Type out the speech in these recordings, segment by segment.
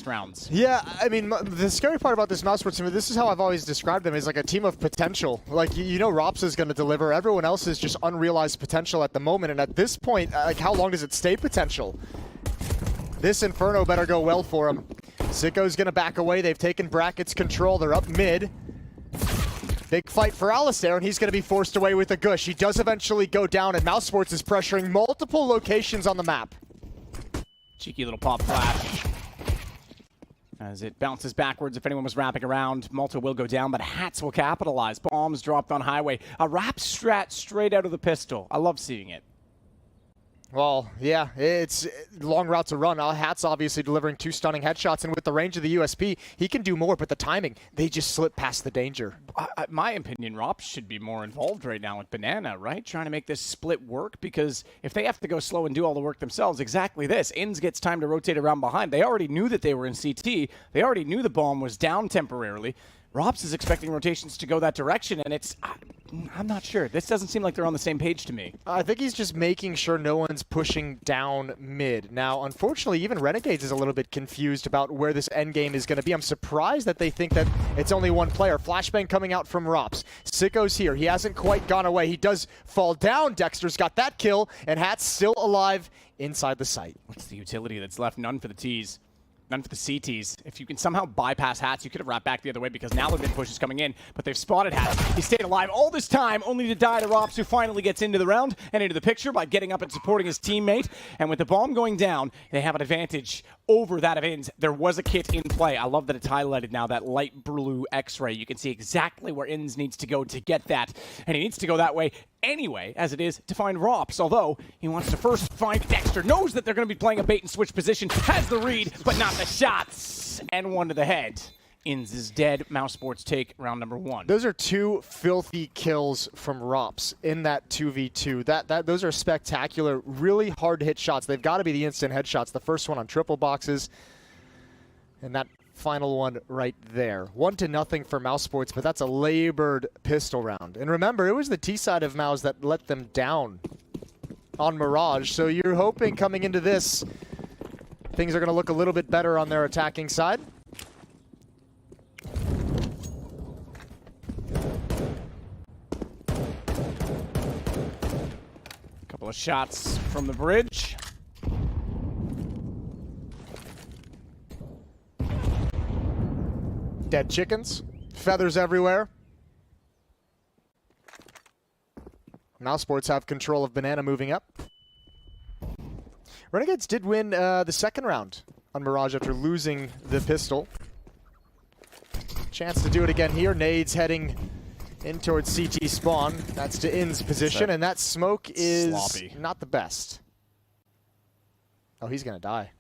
rounds. Yeah, I mean, the scary part about this mousesports team, this is how I've always described them, is like a team of potential. Like, you know Rops is going to deliver. Everyone else is just unrealized potential at the moment. And at this point, like, how long does it stay potential? This Inferno better go well for him. Sicko's going to back away. They've taken Bracket's control. They're up mid. Big fight for Alistair, and he's going to be forced away with a gush. He does eventually go down, and mousesports is pressuring multiple locations on the map. Cheeky little pop flash. As it bounces backwards, if anyone was wrapping around, Malta will go down, but Hats will capitalize. Bombs dropped on highway. A wrap strat straight out of the pistol. I love seeing it. Well, yeah, it's long route to run. Hats obviously delivering 2 stunning headshots, and with the range of the USP, he can do more, but the timing, they just slip past the danger. My opinion, Rops should be more involved right now with Banana, right? Trying to make this split work, because if they have to go slow and do all the work themselves, exactly this. Inns gets time to rotate around behind. They already knew that they were in CT. They already knew the bomb was down temporarily. Rops is expecting rotations to go that direction, and I'm not sure. This doesn't seem like they're on the same page to me. I think he's just making sure no one's pushing down mid. Now, unfortunately, even Renegades is a little bit confused about where this endgame is going to be. I'm surprised that they think that it's only one player. Flashbang coming out from Rops. Sicko's here. He hasn't quite gone away. He does fall down. Dexter's got that kill, and Hat's still alive inside the site. What's the utility that's left? None for the T's. None for the CTs. If you can somehow bypass Hats, you could have wrapped back the other way, because now the mid push is coming in, but they've spotted Hats. He stayed alive all this time, only to die to Rops, who finally gets into the round and into the picture by getting up and supporting his teammate. And with the bomb going down, they have an advantage over that of Inns. There was a kit in play. I love that it's highlighted now, that light blue X-ray. You can see exactly where Inns needs to go to get that, and he needs to go that way anyway, as it is to find Rops, although he wants to first find Dexter, knows that they're going to be playing a bait and switch position, has the read, but not the shots, and one to the head. Inns is dead. mousesports take round number 1. Those are 2 filthy kills from Rops in that 2v2. Those are spectacular, really hard to hit shots. They've got to be the instant headshots. The first one on triple boxes, and that final one right there. 1-0 for mousesports, but that's a labored pistol round. And remember, it was the T side of Mouse that let them down on Mirage, so you're hoping coming into this, things are going to look a little bit better on their attacking side. Couple of shots from the bridge. Dead chickens, feathers everywhere. mousesports have control of Banana moving up. Renegades did win the second round on Mirage after losing the pistol. Chance to do it again here. Nades heading in towards CT spawn. That's to In's position, and that smoke is sloppy. Not the best. Oh, he's gonna die.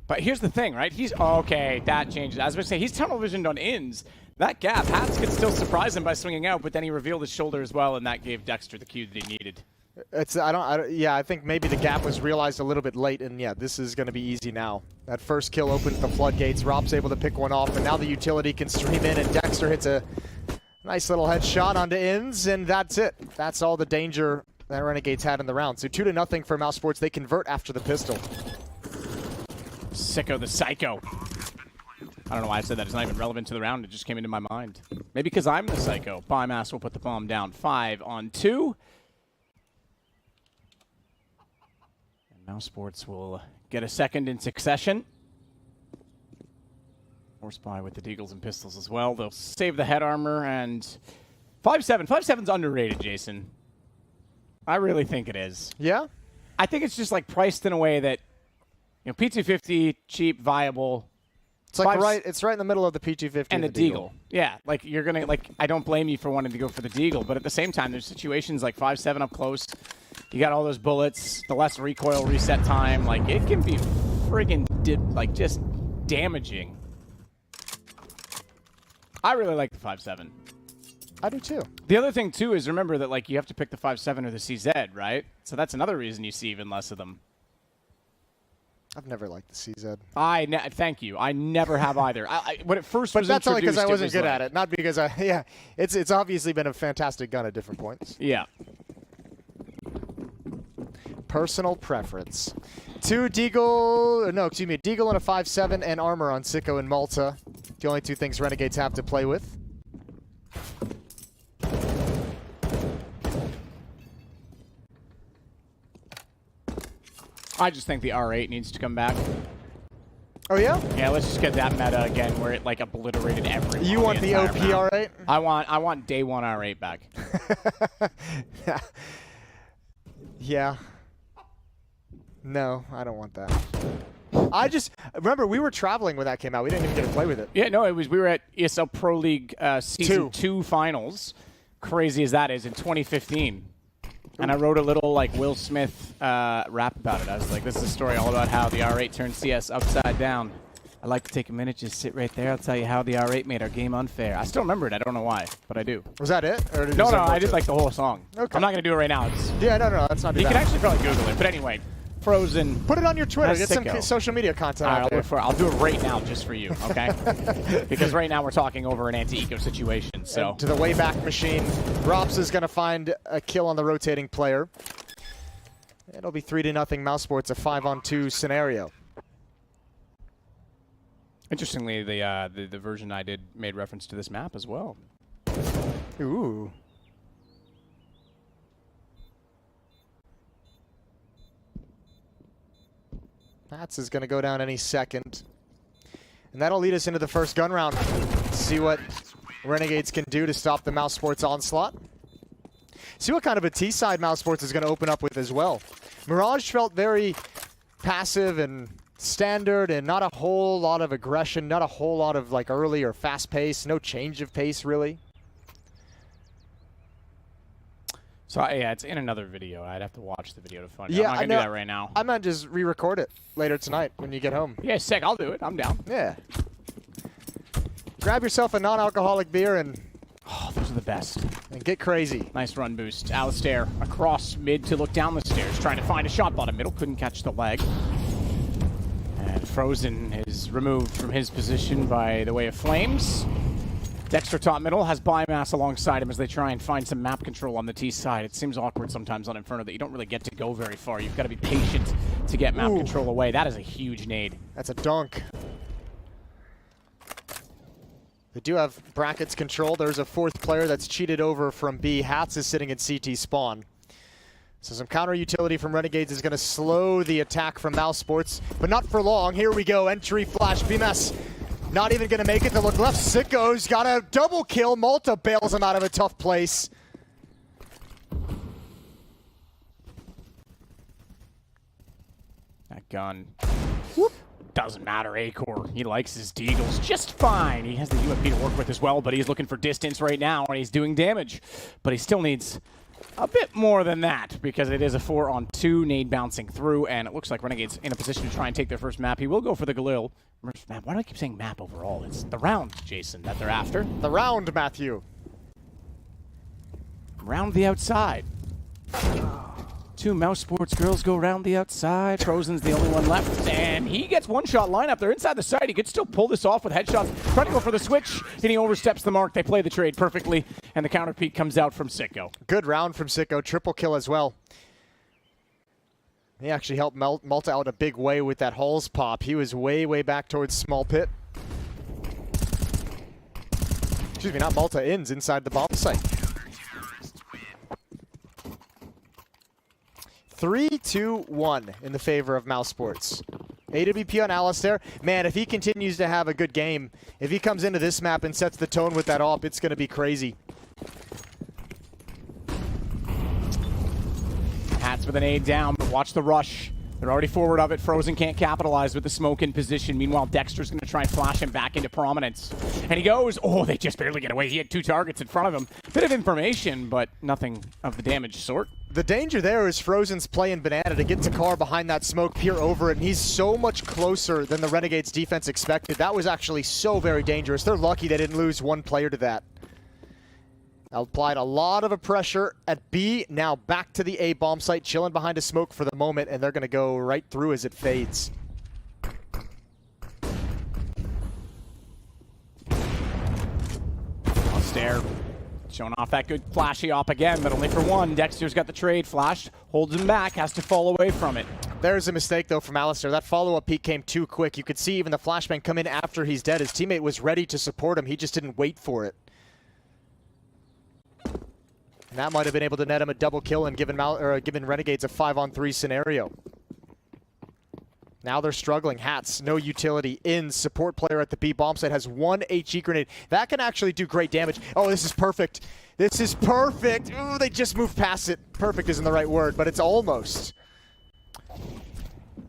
But here's the thing, right? He's okay. That changes. As I was saying, he's tunnel visioned on Inns. That gap, Hats could still surprise him by swinging out, but then he revealed his shoulder as well, and that gave Dexter the cue that he needed. I think maybe the gap was realized a little bit late, and yeah, this is going to be easy now. That first kill opened the floodgates. Rob's able to pick one off, and now the utility can stream in, and Dexter hits a nice little headshot onto Inns, and that's it. That's all the danger that Renegades had in the round. So 2-0 for mousesports. They convert after the pistol. Sicko the Psycho. I don't know why I said that. It's not even relevant to the round. It just came into my mind. Maybe because I'm the Psycho. Bymass will put the bomb down. 5-on-2. And mousesports will get a second in succession. Or Spy with the deagles and pistols as well. They'll save the head armor, and 5-7. 5-7's underrated, Jason. I really think it is. Yeah? I think it's just like priced in a way that, you know, P250, cheap, viable. It's like it's right in the middle of the P250 and the deagle. Yeah, like you're gonna I don't blame you for wanting to go for the deagle, but at the same time, there's situations like 5-7 up close. You got all those bullets, the less recoil reset time. Like it can be friggin' just damaging. I really like the 5-7. I do too. The other thing too is remember that like you have to pick the 5-7 or the CZ, right? So that's another reason you see even less of them. I've never liked the CZ. Thank you. I never have either. When it first was introduced, but that's only because I wasn't good at it, not because yeah. It's obviously been a fantastic gun at different points. Yeah. Personal preference. Deagle and a 5.7 and armor on Sicko and Malta. The only 2 things Renegades have to play with. I just think the R8 needs to come back. Oh yeah? Yeah, let's just get that meta again where it like obliterated everyone. You want the OP R8? I want day 1 R8 back. Yeah. Yeah. No, I don't want that. I just remember we were traveling when that came out. We didn't even get to play with it. Yeah, no, we were at ESL Pro League Season 2 finals. Crazy as that is, in 2015. And I wrote a little like Will Smith rap about it. I was like, this is a story all about how the R8 turned CS upside down. I'd like to take a minute, just sit right there. I'll tell you how the R8 made our game unfair. I still remember it. I don't know why, but I do. Was that it? Or did no, I did like the whole song. Okay. I'm not going to do it right now. Yeah, no, that's not. You can actually probably Google it. But anyway, Frozen. Put it on your Twitter. Get Sicko. some social media content All right, out there. I'll do it right now just for you, okay? Because right now we're talking over an anti-eco situation. So And to the Wayback Machine. Rops is going to find a kill on the rotating player. It'll be 3-0 mousesports, a 5-on-2 scenario. interestingly, the version I did made reference to this map as well. Ooh. Mats is going to go down any second. And that'll lead us into the first gun round. See what Renegades can do to stop the mousesports onslaught. See what kind of a T-side mousesports is going to open up with as well. Mirage felt very passive and standard and not a whole lot of aggression, not a whole lot of like early or fast pace, no change of pace really. So yeah, it's in another video. I'd have to watch the video to find it. Yeah, I'm not gonna do that right now. I might just re-record it later tonight when you get home. Yeah, sick. I'll do it. I'm down. Yeah. Grab yourself a non-alcoholic beer and Those are the best. get crazy. Nice run boost. Alistair across mid to look down the stairs, trying to find a shot bottom middle. Couldn't catch the leg. And Frozen is removed from his position by the way of flames. Dexter top middle has biomass alongside him as they try and find some map control on the T side. It seems awkward sometimes on Inferno that you don't really get to go very far. You've got to be patient to get map control away. That is a huge nade. That's a dunk. They do have brackets control. There's a 4th player that's cheated over from B. Hats is sitting in CT spawn. So some counter utility from Renegades is going to slow the attack from mousesports, but not for long. Here we go. Entry flash. BMS not even going to make it to look left. Sicko's got a double kill. Malta bails him out of a tough place. That gun. Whoop. Doesn't matter, Acor. He likes his deagles just fine. He has the UMP to work with as well, but he's looking for distance right now, and he's doing damage. But he still needs a bit more than that, because it is a 4-on-2 nade bouncing through, and it looks like Renegades in a position to try and take their first map. He will go for the Galil. Map. Why do I keep saying map overall? It's the round, Jason, that they're after. The round, Matthew. Round the outside. 2 mousesports girls go round the outside. Frozen's the only one left, and he gets one-shot lineup. They're inside the site. He could still pull this off with headshots. Trying to go for the switch, and he oversteps the mark. They play the trade perfectly, and the counter peek comes out from Sicko. Good round from Sicko. Triple kill as well. He actually helped Malta out a big way with that Halls pop. He was way, way back towards small pit. Excuse me, not Malta, Inns inside the bomb site. 3-2-1 in the favor of mousesports. AWP on Alistair. Man, if he continues to have a good game, if he comes into this map and sets the tone with that AWP, it's going to be crazy. Hats with an aid down, but watch the rush. They're already forward of it. Frozen can't capitalize with the smoke in position. Meanwhile, Dexter's going to try and flash him back into prominence. And he goes. Oh, they just barely get away. He had 2 targets in front of him. Bit of information, but nothing of the damage sort. The danger there is Frozen's playing banana to get Takar behind that smoke, peer over it, and he's so much closer than the Renegades defense expected. That was actually so very dangerous. They're lucky they didn't lose 1 player to that. Applied a lot of pressure at B. Now back to the A bomb site, chilling behind a smoke for the moment, and they're going to go right through as it fades. I'll stare. Showing off that good flashy op again, but only for one. Dexter's got the trade. Flashed, holds him back, has to fall away from it. There's a mistake, though, from Alistair. That follow-up peek came too quick. You could see even the flashbang come in after he's dead. His teammate was ready to support him. He just didn't wait for it. And that might have been able to net him a double kill and given Renegades a 5-on-3 scenario. Now they're struggling. Hats, no utility. In support player at the B bomb site has one HE grenade. That can actually do great damage. Oh, this is perfect. This is perfect. Ooh, they just moved past it. Perfect isn't the right word, but it's almost.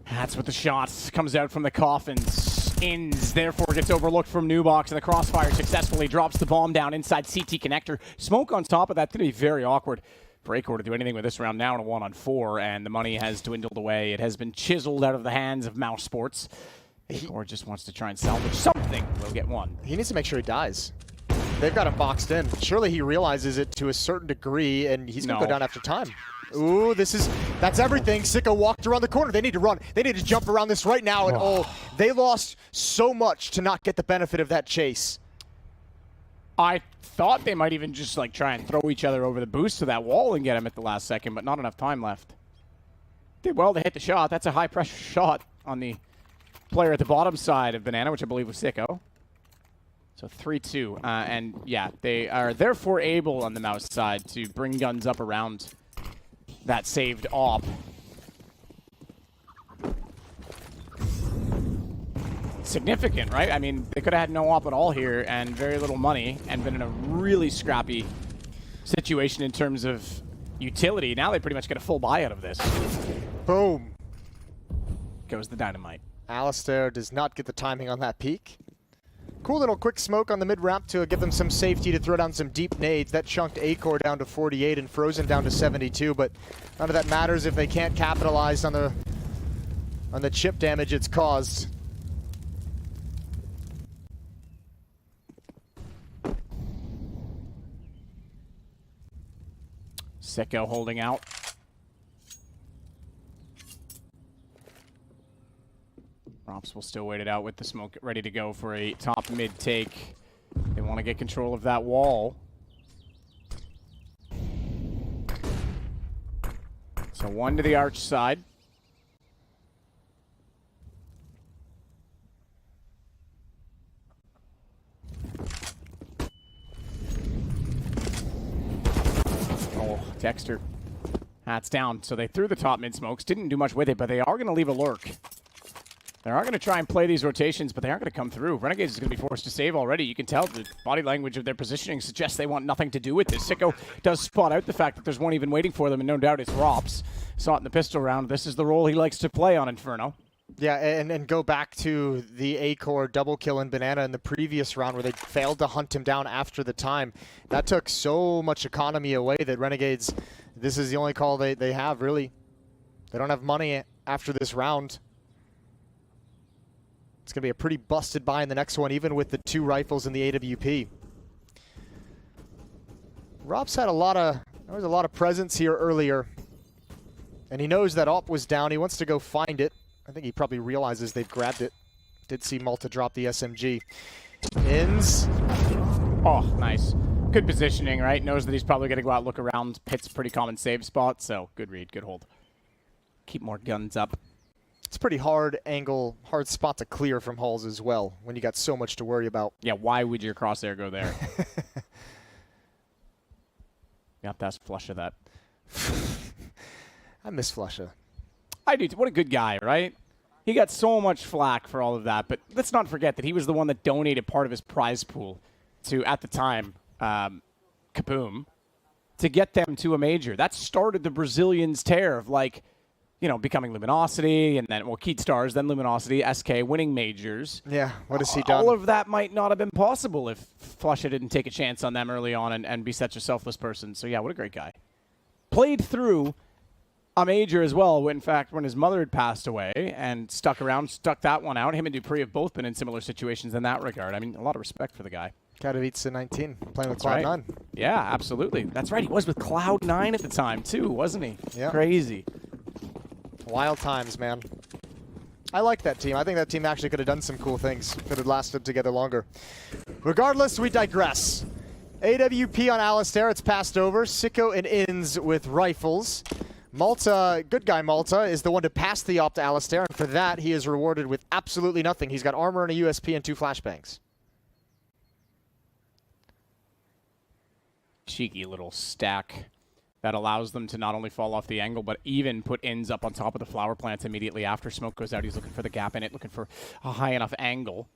Hats with the shots. Comes out from the coffins. Ins, therefore gets overlooked from Nubox, and the crossfire successfully drops the bomb down inside CT connector. Smoke on top of that. Going to be very awkward for Acor to do anything with this round now in a 1-on-4, and the money has dwindled away. It has been chiseled out of the hands of mousesports. Acor just wants to try and salvage something. We'll get one. He needs to make sure he dies. They've got him boxed in. Surely he realizes it to a certain degree, and he's going to go down after time. Ooh, that's everything. Sicko walked around the corner. They need to run. They need to jump around this right now. And they lost so much to not get the benefit of that chase. I thought they might even just like try and throw each other over the boost to that wall and get him at the last second, but not enough time left. Did well to hit the shot. That's a high pressure shot on the player at the bottom side of Banana, which I believe was Sicko. So 3-2. And yeah, they are therefore able on the mouse side to bring guns up around that saved op. Significant, right? I mean, they could have had no op at all here and very little money and been in a really scrappy situation in terms of utility. Now they pretty much get a full buy out of this. Boom. Goes the dynamite. Alistair does not get the timing on that peek. Cool little quick smoke on the mid-ramp to give them some safety to throw down some deep nades. That chunked Acor down to 48 and Frozen down to 72, but none of that matters if they can't capitalize on the chip damage it's caused. Sicko holding out. Rops will still wait it out with the smoke ready to go for a top mid take. They want to get control of that wall. So one to the arch side. Oh, Dexter. Hats down. So they threw the top mid smokes. Didn't do much with it, but they are going to leave a lurk. They are going to try and play these rotations, but they aren't going to come through. Renegades is going to be forced to save already. You can tell the body language of their positioning suggests they want nothing to do with this. Sicko does spot out the fact that there's one even waiting for them, and no doubt it's Rops. Saw it in the pistol round. This is the role he likes to play on Inferno. Yeah, and go back to the Acor double kill in Banana in the previous round where they failed to hunt him down after the time. That took so much economy away that Renegades, this is the only call they have, really. They don't have money after this round. It's going to be a pretty busted buy in the next one, even with the 2 rifles in the AWP. Rob's had there was a lot of presence here earlier. And he knows that op was down. He wants to go find it. I think he probably realizes they've grabbed it. Did see Malta drop the SMG. Ins. Oh, nice. Good positioning, right? Knows that he's probably going to go out, look around. Pit's a pretty common save spot, so good read, good hold. Keep more guns up. It's pretty hard angle, hard spot to clear from hulls as well when you got so much to worry about. Yeah, why would your crosshair go there? Got that flush of that. I miss Flusha. I do. What a good guy, right? He got so much flack for all of that, but let's not forget that he was the one that donated part of his prize pool to, at the time, Kaboom, to get them to a major. That started the Brazilians' tear of, like, you know, becoming Luminosity, and then, well, Keat Stars, then Luminosity, SK, winning majors. Yeah, what has he done? All of that might not have been possible if Flusha didn't take a chance on them early on and be such a selfless person. So, yeah, what a great guy. Played through a major as well, in fact, when his mother had passed away and stuck that one out. Him and Dupree have both been in similar situations in that regard. I mean, a lot of respect for the guy. Katowice 19, playing with That's Cloud9. right. Yeah, absolutely. That's right. He was with Cloud9 at the time, too, wasn't he? Yeah. Crazy. Wild times, man. I like that team. I think that team actually could have done some cool things. Could have lasted together longer. Regardless, we digress. AWP on Alistair, it's passed over. Sicko and Inns with rifles. Malta, good guy Malta, is the one to pass the op to Alistair, and for that he is rewarded with absolutely nothing. He's got armor and a USP and 2 flashbangs. Cheeky little stack that allows them to not only fall off the angle, but even put Inns up on top of the flower plants immediately after smoke goes out. He's looking for the gap in it, looking for a high enough angle.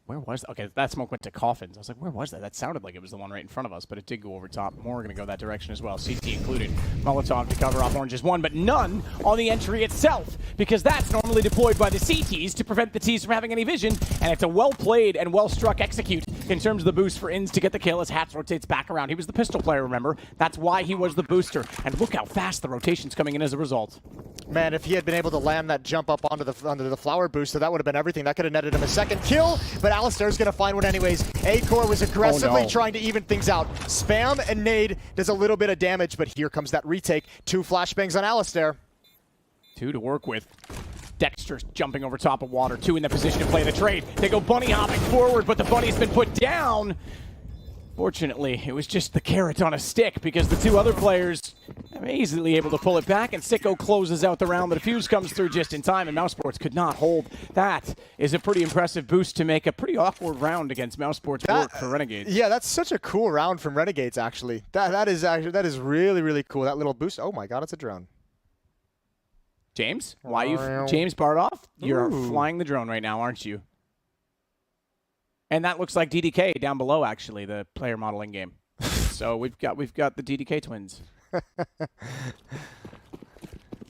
Where was that? Okay, that smoke went to coffins. I was like, where was that? That sounded like it was the one right in front of us, but it did go over top. More are going to go that direction as well. CT included. Molotov to cover off Orange's one, but none on the entry itself, because that's normally deployed by the CTs to prevent the Ts from having any vision, and it's a well-played and well-struck execute in terms of the boost for Inns to get the kill as Hats rotates back around. He was the pistol player, remember? That's why he was the booster, and look how fast the rotation's coming in as a result. Man, if he had been able to land that jump up onto the flower booster, that would have been everything. That could have netted him a second kill, but Alistair's going to find one anyways. A-Core was aggressively trying to even things out. Spam and nade does a little bit of damage, but here comes that retake. 2 flashbangs on Alistair. 2 to work with. Dexter's jumping over top of water. 2 in the position to play the trade. They go bunny hopping forward, but the bunny's been put down. Fortunately, it was just the carrot on a stick because the 2 other players are easily able to pull it back, and Sicko closes out the round. The defuse comes through just in time, and Mousesports could not hold. That is a pretty impressive boost to make a pretty awkward round against Mousesports work for Renegades. Yeah, that's such a cool round from Renegades, actually. That is really, really cool. That little boost. Oh my god, it's a drone. James? Why James Bardoff? You're flying the drone right now, aren't you? And that looks like DDK down below, actually, the player modeling game. So we've got the DDK twins.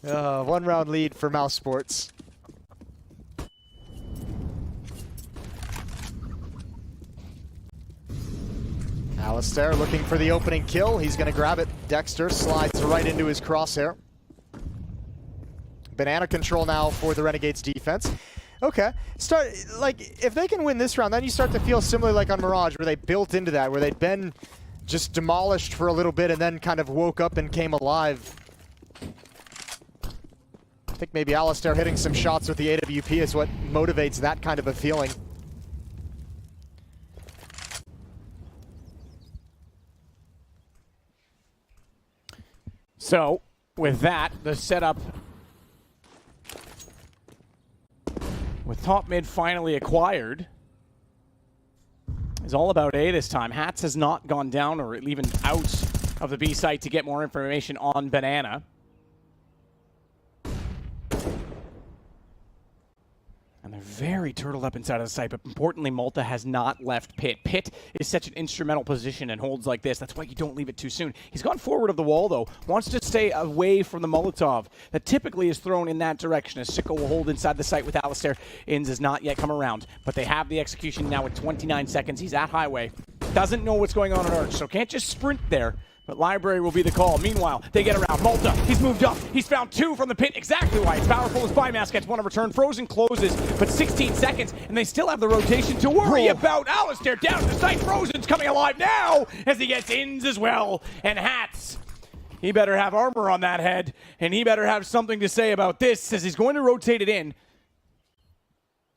1 round lead for Mousesports. Alistair looking for the opening kill. He's going to grab it. Dexter slides right into his crosshair. Banana control now for the Renegades defense. Okay, if they can win this round, then you start to feel similar like on Mirage, where they built into that, where they'd been just demolished for a little bit and then kind of woke up and came alive. I think maybe Alistair hitting some shots with the AWP is what motivates that kind of a feeling. So, with that, the setup with top mid finally acquired is all about A this time. Hats has not gone down or even out of the B site to get more information on Banana. And they're very turtled up inside of the site, but importantly, Malta has not left Pit. Pit is such an instrumental position and holds like this. That's why you don't leave it too soon. He's gone forward of the wall, though. Wants to stay away from the Molotov that typically is thrown in that direction, as Sicko will hold inside the site with Alistair. Inns has not yet come around, but they have the execution now with 29 seconds. He's at Highway. Doesn't know what's going on at Arch, so can't just sprint there. But Library will be the call. Meanwhile, they get around. Malta, he's moved up. He's found 2 from the pit. Exactly why it's powerful as Bymask gets 1 in return. Frozen closes, but 16 seconds, and they still have the rotation to worry about. Alistair down to the site. Frozen's coming alive now as he gets Inns as well. And Hats, he better have armor on that head, and he better have something to say about this as he's going to rotate it in.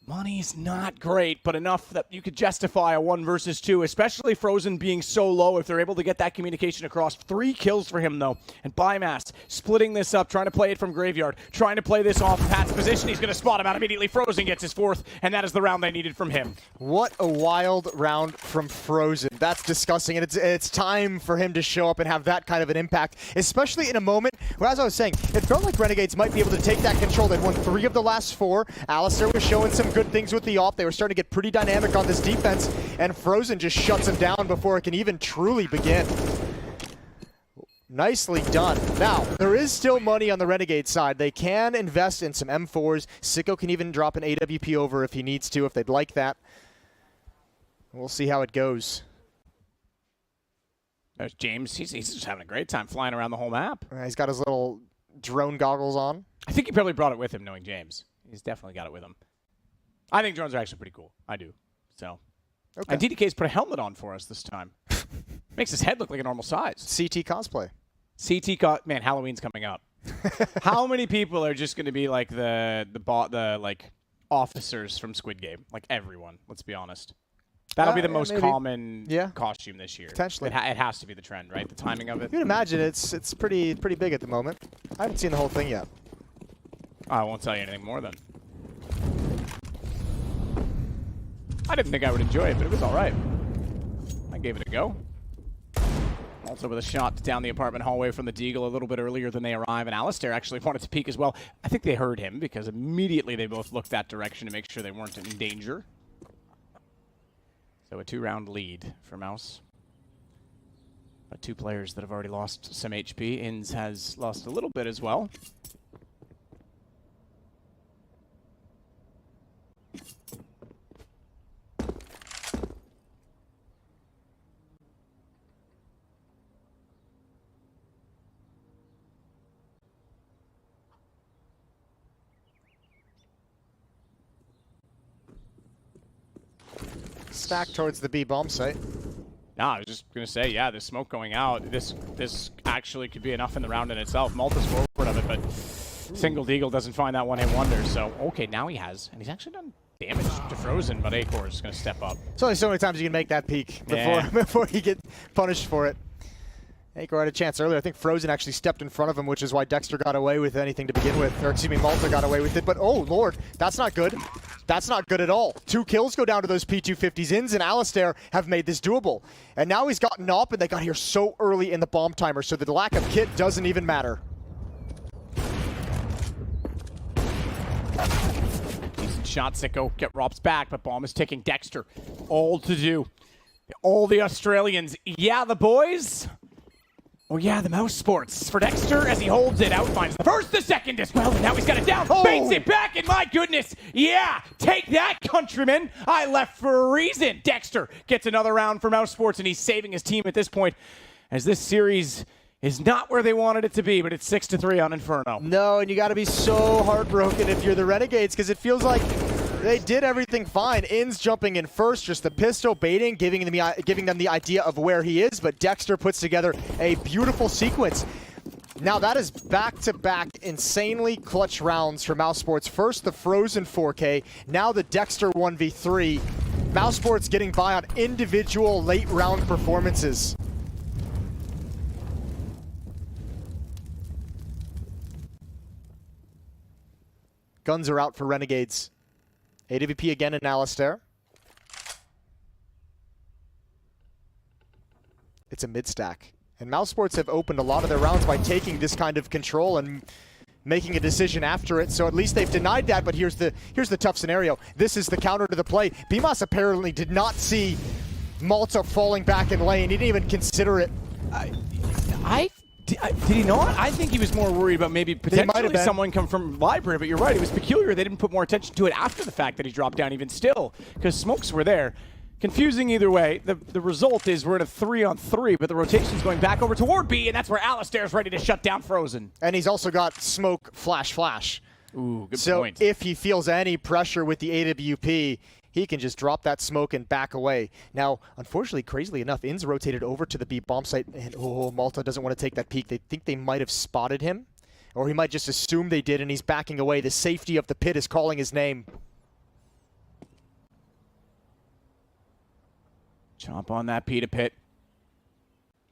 Money's not great, but enough that you could justify a 1 versus 2, especially Frozen being so low if they're able to get that communication across. 3 kills for him, though. And Bymask splitting this up, trying to play it from Graveyard, trying to play this off Pat's position. He's going to spot him out immediately. Frozen gets his 4th, and that is the round they needed from him. What a wild round from Frozen. That's disgusting, and it's time for him to show up and have that kind of an impact, especially in a moment where, as I was saying, it felt like Renegades might be able to take that control. They've won 3 of the last 4. Alistair was showing some good things with the op. They were starting to get pretty dynamic on this defense, and Frozen just shuts him down before it can even truly begin. Nicely done. Now, there is still money on the Renegade side. They can invest in some M4s. Sicko can even drop an AWP over if he needs to, if they'd like that. We'll see how it goes. There's James. He's just having a great time flying around the whole map. He's got his little drone goggles on. I think he probably brought it with him, knowing James. He's definitely got it with him. I think drones are actually pretty cool. I do. So, okay. And DDK's put a helmet on for us this time. Makes his head look like a normal size. CT cosplay. Man, Halloween's coming up. How many people are just going to be like the officers from Squid Game? Like everyone. Let's be honest. That'll be the most maybe. common costume this year. Potentially. It has to be the trend, right? The timing of it. You'd imagine it's pretty big at the moment. I haven't seen the whole thing yet. I won't tell you anything more then. I didn't think I would enjoy it, but it was all right. I gave it a go. Also with a shot down the apartment hallway from the Deagle a little bit earlier than they arrive, and Alistair actually wanted to peek as well. I think they heard him because immediately they both looked that direction to make sure they weren't in danger. So a 2-round lead for Mouse. But 2 players that have already lost some HP. Inns has lost a little bit as well. Stack towards the B bomb site. No, I was just going to say, yeah, there's smoke going out. This actually could be enough in the round in itself. Malta's forward of it, but single Deagle doesn't find that one-hit wonder. So, okay, now he has. And he's actually done damage to Frozen, but Acor is going to step up. There's only so many times you can make that peak before you get punished for it. Acor had a chance earlier. I think Frozen actually stepped in front of him, which is why Dexter got away with anything to begin with. Or, excuse me, Malta got away with it. But, oh, Lord, that's not good. That's not good at all. 2 kills go down to those P250s. Inns and Alistair have made this doable. And now he's gotten up, and they got here so early in the bomb timer, so the lack of kit doesn't even matter. Decent shots that go get Rob's back, but bomb is ticking. Dexter, all to do. All the Australians. Yeah, the boys. Oh yeah, the mouse sports for Dexter as he holds it out, finds the first, the second as well, and now he's got it down, baits it back, and my goodness, yeah, take that, countrymen. I left for a reason. Dexter gets another round for Mouse Sports, and he's saving his team at this point, as this series is not where they wanted it to be, but it's 6-3 on Inferno. No, and you got to be so heartbroken if you're the Renegades, because it feels like they did everything fine. Inns jumping in first, just the pistol baiting, giving them the idea of where he is, but Dexter puts together a beautiful sequence. Now that is back-to-back insanely clutch rounds for Mouse Sports. First the Frozen 4K, now the Dexter 1v3. Mouse Sports getting by on individual late round performances. Guns are out for Renegades. AWP again in Alistair. It's a mid-stack. And Mouse Sports have opened a lot of their rounds by taking this kind of control and making a decision after it. So at least they've denied that, but here's the tough scenario. This is the counter to the play. BMOS apparently did not see Malta falling back in lane. He didn't even consider it. Did he not? I think he was more worried about maybe potentially someone come from library, but you're right, it was peculiar. They didn't put more attention to it after the fact that he dropped down even still, because smokes were there. Confusing either way. The result is we're in a 3-on-3, but the rotation's going back over toward B, and that's where Alistair's ready to shut down Frozen. And he's also got smoke, flash. Ooh, good point. So if he feels any pressure with the AWP, he can just drop that smoke and back away. Now, unfortunately, crazily enough, Inns rotated over to the B bomb site, and Malta doesn't want to take that peek. They think they might have spotted him, or he might just assume they did, and he's backing away. The safety of the pit is calling his name. Chomp on that P to pit.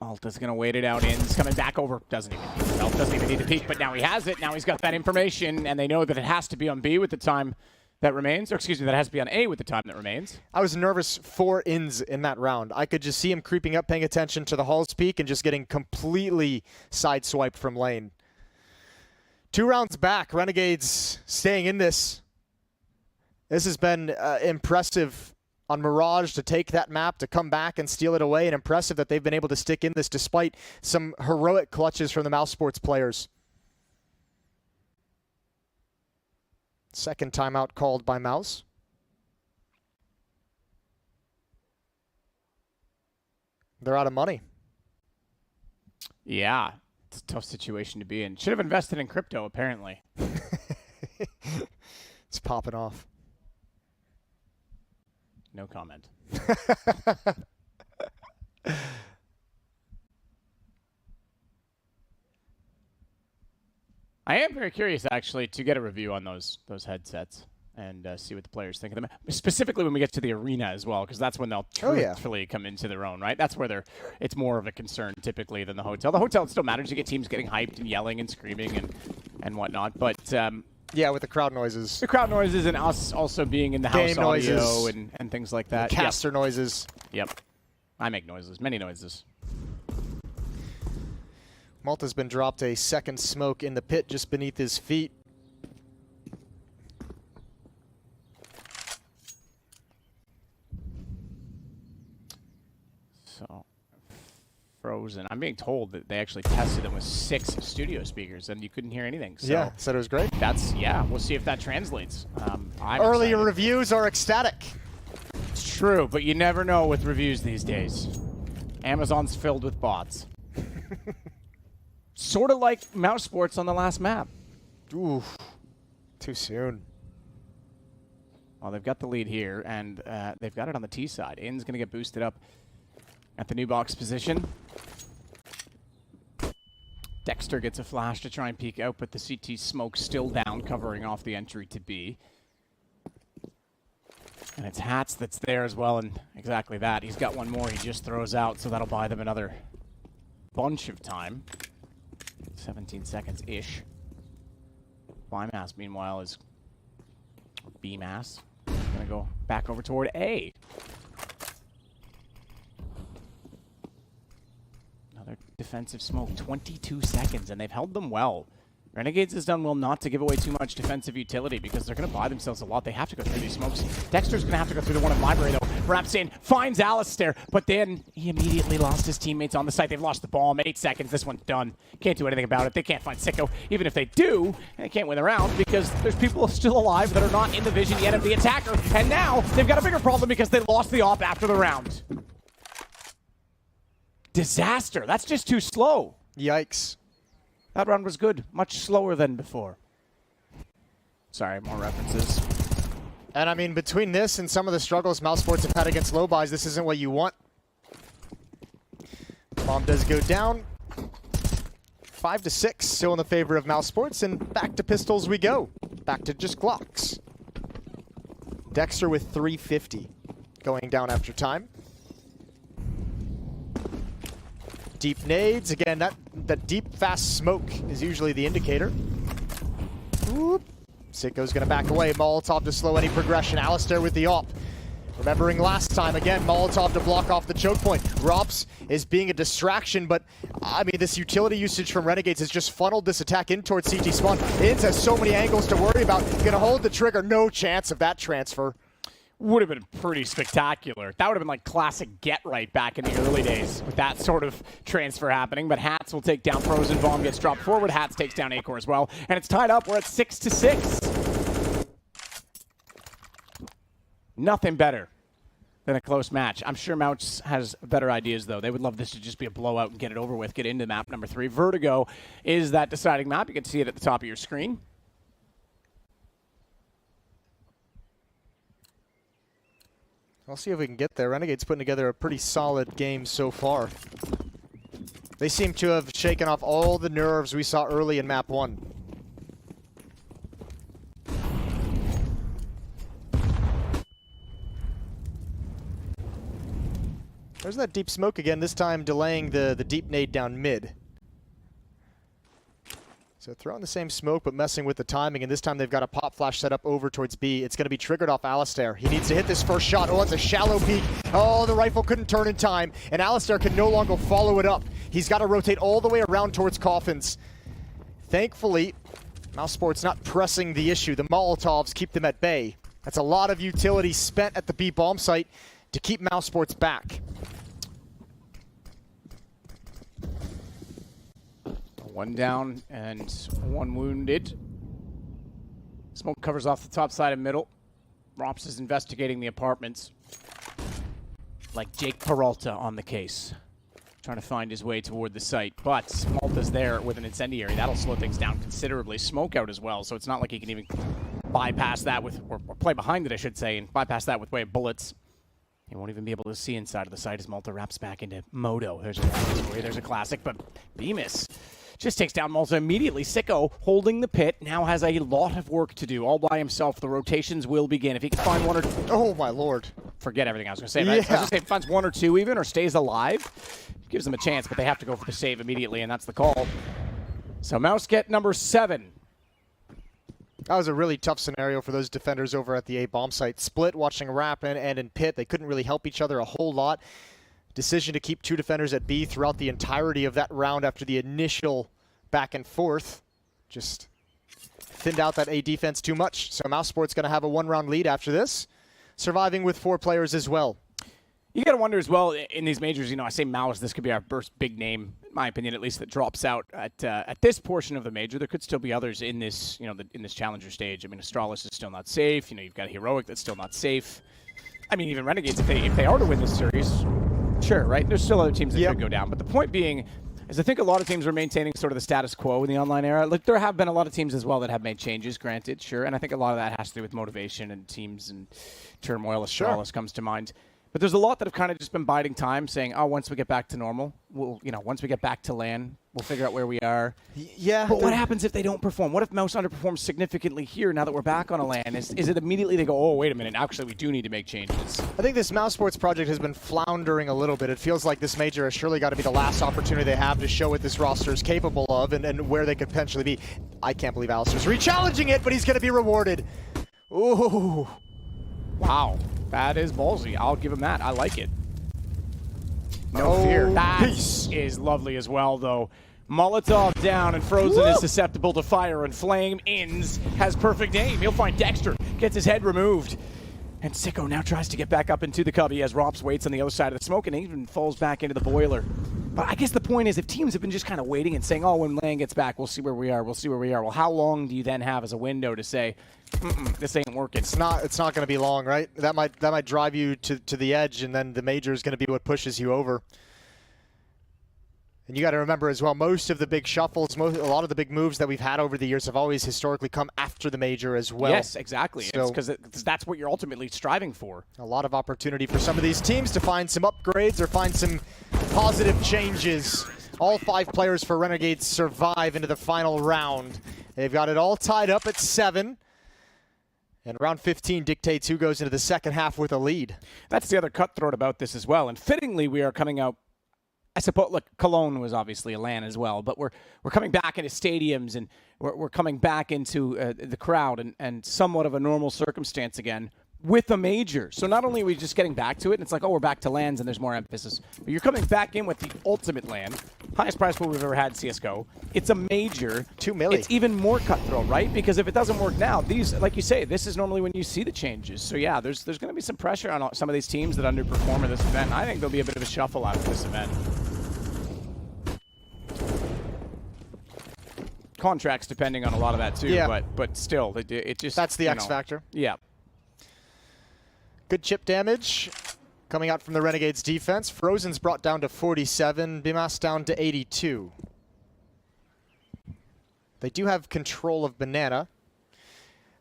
Malta's going to wait it out. Inns coming back over. Doesn't even need to peek, but now he has it. Now he's got that information, and they know that it has to be on B with the time that remains, or excuse me, that has to be on A with the time that remains. I was nervous for Inns in that round. I could just see him creeping up, paying attention to the Hall's peak, and just getting completely sideswiped from lane. 2 rounds back, Renegades staying in this. This has been impressive on Mirage to take that map, to come back and steal it away, and impressive that they've been able to stick in this despite some heroic clutches from the Mouse Sports players. Second timeout called by Mouse. They're out of money. Yeah, it's a tough situation to be in. Should have invested in crypto, apparently. It's popping off. No comment. I am very curious, actually, to get a review on those headsets. and see what the players think of them. Specifically when we get to the arena as well, because that's when they'll truthfully come into their own, right? That's where it's more of a concern typically than the hotel. The hotel, it still matters. You get teams getting hyped and yelling and screaming and whatnot. But yeah, with the crowd noises. The crowd noises and us also being in the house Game audio noises. and things like that. Caster noises. Yep. I make noises, many noises. Malta's been dropped a second smoke in the pit just beneath his feet. So, Frozen. I'm being told that they actually tested them with 6 studio speakers and you couldn't hear anything. So yeah, said it was great. We'll see if that translates. Earlier reviews are ecstatic. It's true, but you never know with reviews these days. Amazon's filled with bots. Sort of like mousesports on the last map. Ooh, too soon. Well, they've got the lead here, and they've got it on the T side. In's going to get boosted up at the new box position. Dexter gets a flash to try and peek out, but the CT smoke still down, covering off the entry to B. And it's Hats that's there as well, and exactly that. He's got one more he just throws out, so that'll buy them another bunch of time. 17 seconds-ish. Bymass, meanwhile, is B-Mass. Gonna go back over toward A. Another defensive smoke, 22 seconds, and they've held them well. Renegades has done well not to give away too much defensive utility because they're going to buy themselves a lot. They have to go through these smokes. Dexter's going to have to go through the one in library, though. Rapsin finds Alistair, but then he immediately lost his teammates on the site. They've lost the bomb. 8 seconds. This one's done. Can't do anything about it. They can't find Sicko. Even if they do, they can't win the round because there's people still alive that are not in the vision yet of the attacker. And now they've got a bigger problem because they lost the op after the round. Disaster. That's just too slow. Yikes. That round was good. Much slower than before. Sorry, more references. And I mean, between this and some of the struggles mousesports have had against low buys, this isn't what you want. Bomb does go down. 5-6, still in the favor of mousesports, and back to pistols we go. Back to just Glocks. Dexter with 350 going down after time. Deep nades, again, that deep, fast smoke is usually the indicator. Whoop. Sicko's gonna back away. Molotov to slow any progression. Alistair with the op. Remembering last time, again, Molotov to block off the choke point. Rops is being a distraction, but I mean, this utility usage from Renegades has just funneled this attack in towards CT spawn. Inns has so many angles to worry about. Gonna hold the trigger, no chance of that transfer. Would have been pretty spectacular. That would have been like classic get right back in the early days with that sort of transfer happening. But Hats will take down Frozen. Bomb gets dropped forward. Hats takes down Acor as well. And it's tied up. We're at 6-6. Nothing better than a close match. I'm sure Mouch has better ideas, though. They would love this to just be a blowout and get it over with. Get into map number 3. Vertigo is that deciding map. You can see it at the top of your screen. I'll see if we can get there. Renegades putting together a pretty solid game so far. They seem to have shaken off all the nerves we saw early in map 1. There's that deep smoke again, this time delaying the deep nade down mid. So throwing the same smoke, but messing with the timing, and this time they've got a pop flash set up over towards B. It's going to be triggered off Alistair. He needs to hit this first shot. Oh, it's a shallow peek. Oh, the rifle couldn't turn in time, and Alistair can no longer follow it up. He's got to rotate all the way around towards Coffins. Thankfully, mousesports not pressing the issue. The Molotovs keep them at bay. That's a lot of utility spent at the B bomb site to keep mousesports back. One down and one wounded. Smoke covers off the top side of middle. Rops is investigating the apartments. Like Jake Peralta on the case. Trying to find his way toward the site. But Malta's there with an incendiary. That'll slow things down considerably. Smoke out as well, so it's not like he can even bypass that with, or play behind it, I should say, and bypass that with way of bullets. He won't even be able to see inside of the site as Malta wraps back into Moto. There's a classic, but Bemis just takes down Malta immediately. Sicko holding the pit, now has a lot of work to do all by himself. The rotations will begin. If he can find one or two... Oh, my lord. Forget everything I was going to say. Right? I was going to say if he finds one or two even, or stays alive, gives them a chance, but they have to go for the save immediately, and that's the call. So Mouse get number 7. That was a really tough scenario for those defenders over at the A bomb site. Split, watching Rap and in pit. They couldn't really help each other a whole lot. Decision to keep 2 defenders at B throughout the entirety of that round after the initial back and forth. Just thinned out that A defense too much. So mousesports going to have a 1-round lead after this. Surviving with 4 players as well. You got to wonder as well in these majors, I say Mouse, this could be our first big name, in my opinion, at least, that drops out at this portion of the major. There could still be others in this, in this challenger stage. I mean, Astralis is still not safe. You've got a Heroic that's still not safe. I mean, even Renegades, if they are to win this series, sure, right? There's still other teams that could go down. But the point being is I think a lot of teams are maintaining sort of the status quo in the online era. Like, there have been a lot of teams as well that have made changes, granted, sure. And I think a lot of that has to do with motivation and teams and turmoil. Astralis comes to mind. But there's a lot that have kind of just been biding time, saying, oh, once we get back to normal, once we get back to LAN, we'll figure out where we are. Yeah. But what happens if they don't perform? What if Mouse underperforms significantly here now that we're back on a LAN? Is it immediately they go, oh, wait a minute, actually we do need to make changes? I think this mousesports project has been floundering a little bit. It feels like this major has surely got to be the last opportunity they have to show what this roster is capable of and where they could potentially be. I can't believe Alistair's re-challenging it, but he's going to be rewarded. Ooh. Wow. That is ballsy. I'll give him that. I like it. No fear. That is lovely as well, though. Molotov down, and Frozen is susceptible to fire, and Flame Inns has perfect aim. He'll find Dexter, gets his head removed. And Sicko now tries to get back up into the cubby as Rops waits on the other side of the smoke and even falls back into the boiler. But I guess the point is, if teams have been just kind of waiting and saying, oh, when LAN gets back, we'll see where we are, well, how long do you then have as a window to say, this ain't working? It's not going to be long, right? That might drive you to the edge, and then the major is going to be what pushes you over. And you got to remember as well, most of the big shuffles, a lot of the big moves that we've had over the years have always historically come after the major as well. Yes, exactly. So, because that's what you're ultimately striving for. A lot of opportunity for some of these teams to find some upgrades or find some positive changes. All 5 players for Renegades survive into the final round. They've got it all tied up at 7. And round 15 dictates who goes into the second half with a lead. That's the other cutthroat about this as well. And fittingly, we are coming out, I suppose, look, Cologne was obviously a LAN as well, but we're coming back into stadiums, and we're coming back into the crowd and somewhat of a normal circumstance again with a major. So not only are we just getting back to it, and it's like, oh, we're back to LANs and there's more emphasis, but you're coming back in with the ultimate LAN, highest prize pool we've ever had, CSGO. It's a major. $2 million. It's even more cutthroat, right? Because if it doesn't work now, these, like you say, this is normally when you see the changes. So yeah, there's going to be some pressure on some of these teams that underperform at this event. I think there'll be a bit of a shuffle out of this event. Contracts depending on a lot of that too, but still, it just... That's the X factor. Yeah. Good chip damage coming out from the Renegades defense. Frozen's brought down to 47, Bimas down to 82. They do have control of Banana.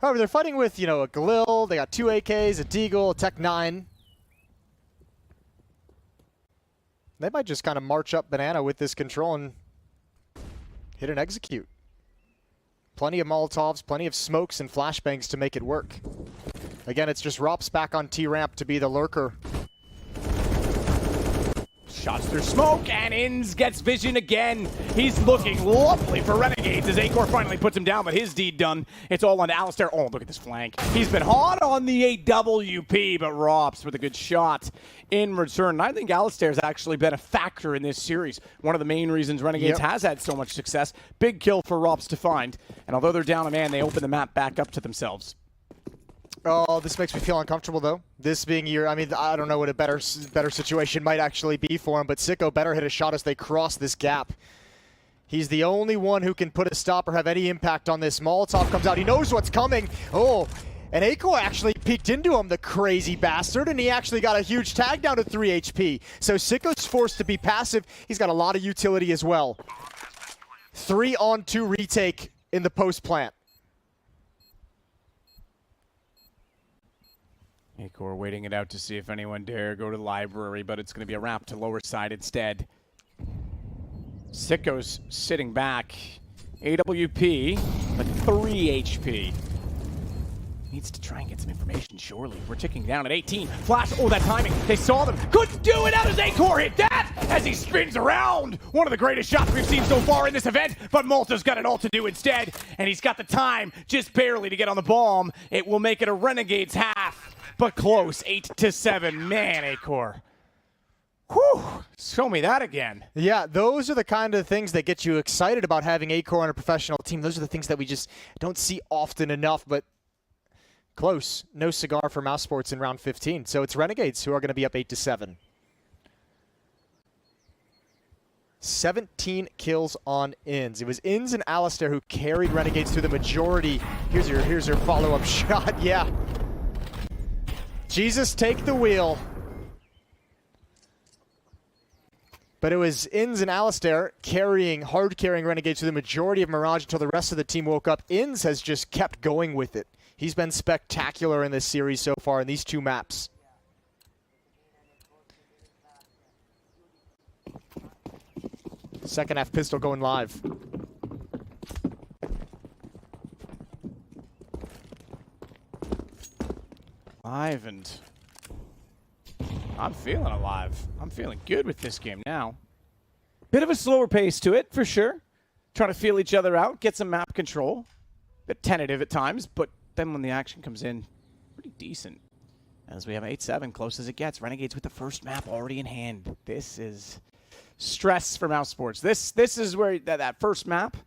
However, they're fighting with, a Galil, they got 2 AKs, a Deagle, a Tech 9. They might just kind of march up Banana with this control and hit and execute. Plenty of Molotovs, plenty of smokes and flashbangs to make it work. Again, it's just Rops back on T-ramp to be the lurker. Shots through smoke, and Inns gets vision again. He's looking lovely for Renegades as Acor finally puts him down, but his deed done. It's all on Alistair. Oh, look at this flank. He's been hot on the AWP, but Rops with a good shot in return. And I think Alistair's actually been a factor in this series. One of the main reasons Renegades has had so much success. Big kill for Rops to find. And although they're down a man, they open the map back up to themselves. Oh, this makes me feel uncomfortable, though. This being I don't know what a better situation might actually be for him, but Sicko better hit a shot as they cross this gap. He's the only one who can put a stop or have any impact on this. Molotov comes out. He knows what's coming. Oh, and Aiko actually peeked into him, the crazy bastard, and he actually got a huge tag down to 3 HP. So Sicko's forced to be passive. He's got a lot of utility as well. 3-on-2 retake in the post plant. Acor waiting it out to see if anyone dare go to the library, but it's going to be a wrap to lower side instead. Sicko's sitting back. AWP, but 3 HP. Needs to try and get some information, surely. We're ticking down at 18. Flash, oh, that timing. They saw them. Couldn't do it. How does Acor hit that? As he spins around. One of the greatest shots we've seen so far in this event, but Malta's got it all to do instead, and he's got the time just barely to get on the bomb. It will make it a Renegades half, but close. 8-7. Man, Acor. Whew, show me that again. Yeah, those are the kind of things that get you excited about having Acor on a professional team. Those are the things that we just don't see often enough, but close. No cigar for mousesports in round 15. So it's Renegades who are going to be up 8-7. 17 kills on Inns. It was Inns and Alistair who carried Renegades through the majority. Here's your follow-up shot. Yeah. Jesus, take the wheel. But it was Inns and Alistair hard carrying Renegades through the majority of Mirage until the rest of the team woke up. Inns has just kept going with it. He's been spectacular in this series so far in these two maps. Second half pistol going live. Live, and I'm feeling alive. I'm feeling good with this game now. Bit of a slower pace to it, for sure. Trying to feel each other out, get some map control. Bit tentative at times, but then when the action comes in, pretty decent. As we have 8-7, close as it gets. Renegades with the first map already in hand. This is stress for mousesports. This is where that first map,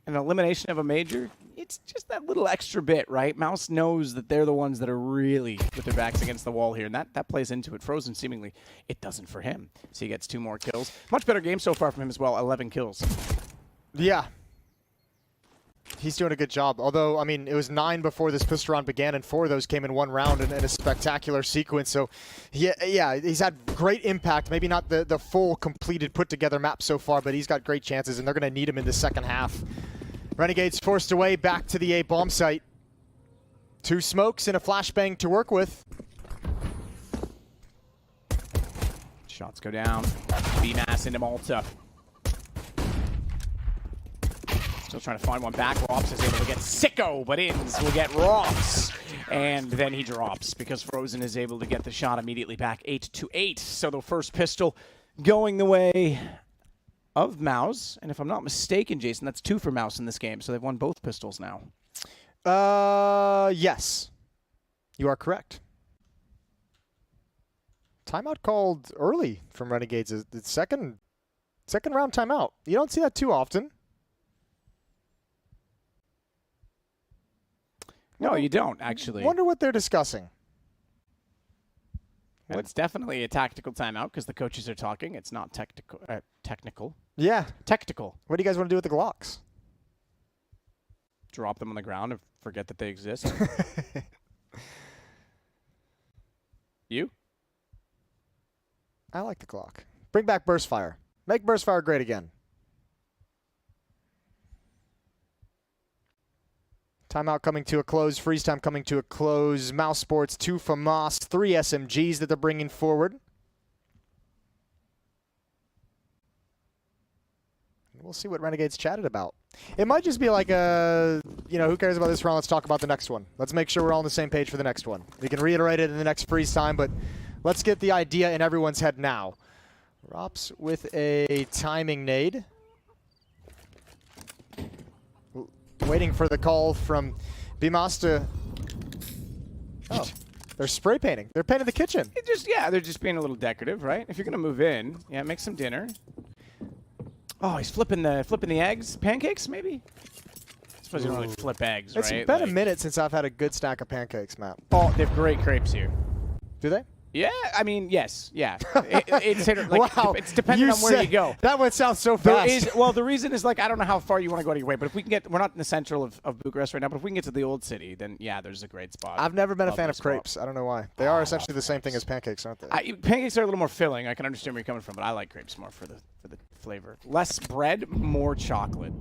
an elimination of a major, it's just that little extra bit, right? Mouse knows that they're the ones that are really with their backs against the wall here, and that plays into it. Frozen, seemingly, it doesn't for him. So he gets 2 more kills. Much better game so far from him as well, 11 kills. Yeah. He's doing a good job. Although, I mean, it was 9 before this pistol round began, and 4 of those came in one round in a spectacular sequence. So, yeah, he's had great impact. Maybe not the full, completed, put-together map so far, but he's got great chances, and they're going to need him in the second half. Renegades forced away back to the A bomb site. 2 smokes and a flashbang to work with. Shots go down. B-Mass into Malta. Still trying to find one back. Rops is able to get Sicko, but Inns will get Rops. And then he drops because Frozen is able to get the shot immediately back. 8-8. So the first pistol going the way of Mouse. And if I'm not mistaken, Jason, that's 2 for Mouse in this game. So they've won both pistols now. Yes. You are correct. Timeout called early from Renegades. The second round timeout. You don't see that too often. No, you don't, actually. Wonder what they're discussing. And it's definitely a tactical timeout because the coaches are talking. It's not technical. Yeah. Tactical. What do you guys want to do with the Glocks? Drop them on the ground and forget that they exist. You? I like the Glock. Bring back burst fire. Make burst fire great again. Timeout coming to a close. Freeze time coming to a close. Mousesports 2 FAMAS, 3 SMGs that they're bringing forward. We'll see what Renegades chatted about. It might just be like who cares about this round? Let's talk about the next one. Let's make sure we're all on the same page for the next one. We can reiterate it in the next freeze time, but let's get the idea in everyone's head now. Rops with a timing nade. Waiting for the call from Bimas to... Oh, they're spray painting. They're painting the kitchen. They're just being a little decorative, right? If you're going to move in, make some dinner. Oh, he's flipping the eggs? Pancakes, maybe? I suppose you don't really flip eggs, right? It's been a minute since I've had a good stack of pancakes, Matt. Oh, they have great crepes here. Do they? Yeah, I mean, yes, yeah. It's wow. It's dependent on where you go. That would sound so fast. The reason is, I don't know how far you want to go out of your way, but if we can get, we're not in the central of Bucharest right now, but if we can get to the old city, then yeah, there's a great spot. I've never been a fan of crepes. I don't know why. They are essentially the same thing as pancakes, aren't they? Pancakes are a little more filling. I can understand where you're coming from, but I like crepes more for the flavor. Less bread, more chocolate.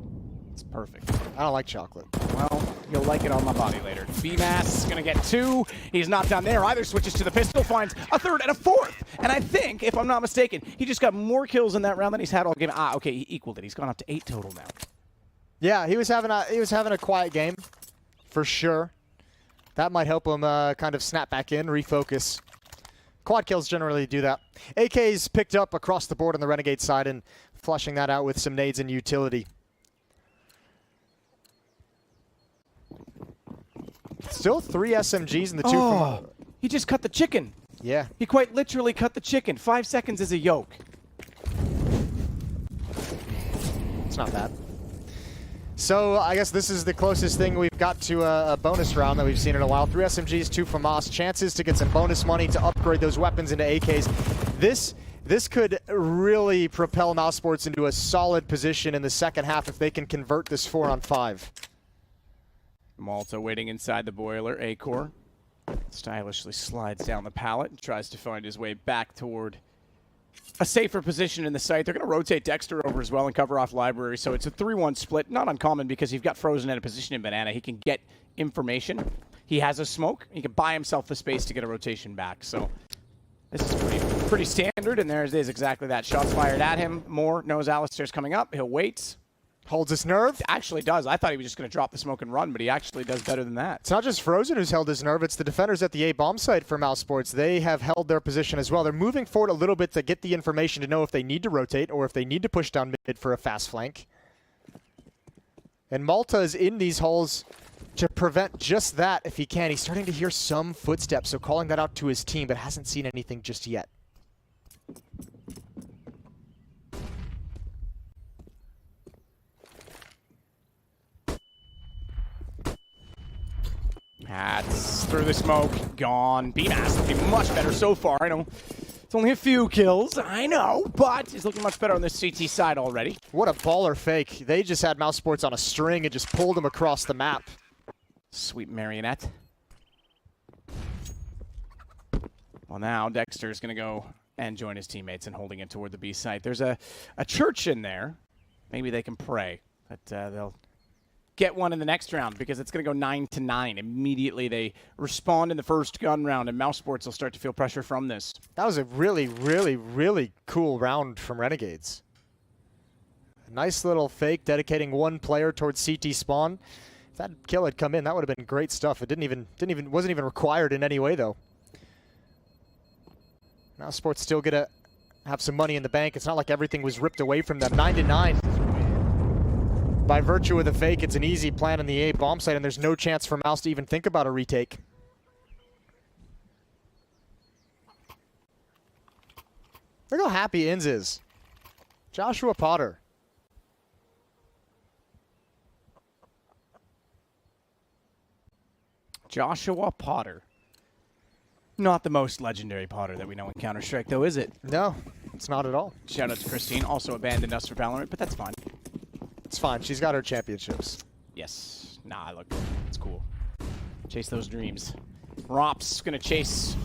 It's perfect. I don't like chocolate. Well, you'll like it on my body later. B-Mass is going to get 2. He's not done there either. Switches to the pistol, finds a 3rd and a 4th. And I think, if I'm not mistaken, he just got more kills in that round than he's had all game. Ah, okay, he equaled it. He's gone up to 8 total now. Yeah, he was having a quiet game, for sure. That might help him kind of snap back in, refocus. Quad kills generally do that. AK's picked up across the board on the Renegade side and flushing that out with some nades and utility. Still 3 SMGs in the 2 from... He just cut the chicken. Yeah. He quite literally cut the chicken. 5 seconds is a yoke. It's not bad. So I guess this is the closest thing we've got to a bonus round that we've seen in a while. 3 SMGs, 2 from Moss. Chances to get some bonus money to upgrade those weapons into AKs. This could really propel mousesports into a solid position in the second half if they can convert this 4-on-5. Malta waiting inside the boiler. A-Core stylishly slides down the pallet and tries to find his way back toward a safer position in the site. They're going to rotate Dexter over as well and cover off Library, so it's a 3-1 split. Not uncommon because you've got Frozen at a position in Banana. He can get information. He has a smoke. He can buy himself the space to get a rotation back. So this is pretty standard, and there it is, exactly that. Shots fired at him. Moore knows Alistair's coming up. He'll wait. Holds his nerve. Actually does. I thought he was just going to drop the smoke and run, but he actually does better than that. It's not just Frozen who's held his nerve, it's the defenders at the A-bomb site for mousesports. They have held their position as well. They're moving forward a little bit to get the information to know if they need to rotate or if they need to push down mid for a fast flank. And Malta is in these holes to prevent just that if he can. He's starting to hear some footsteps, so calling that out to his team, but hasn't seen anything just yet. Hats through the smoke, gone. B-Mass looking much better so far. I know it's only a few kills, I know, but he's looking much better on the CT side already. What a baller fake. They just had mousesports on a string and just pulled him across the map. Sweet marionette. Well, now Dexter's going to go and join his teammates in holding it toward the B site. There's a church in there. Maybe they can pray, but they'll get one in the next round because it's going to go 9-9. Immediately they respond in the first gun round, and mousesports will start to feel pressure from this. That was a really, really, really cool round from Renegades. A nice little fake dedicating one player towards CT spawn. If that kill had come in, that would have been great stuff. It wasn't even required in any way though. Mousesports still gonna have some money in the bank. It's not like everything was ripped away from them. 9-9. By virtue of the fake, it's an easy plan in the A bomb site, and there's no chance for Mouse to even think about a retake. Look how happy Inz is. Joshua Potter. Joshua Potter. Not the most legendary Potter that we know in Counter-Strike, though, is it? No, it's not at all. Shout out to Christine, also abandoned us for Valorant, but that's fine. It's fine. She's got her championships. Yes. Nah, look, it's cool. Chase those dreams. Rop's going to chase,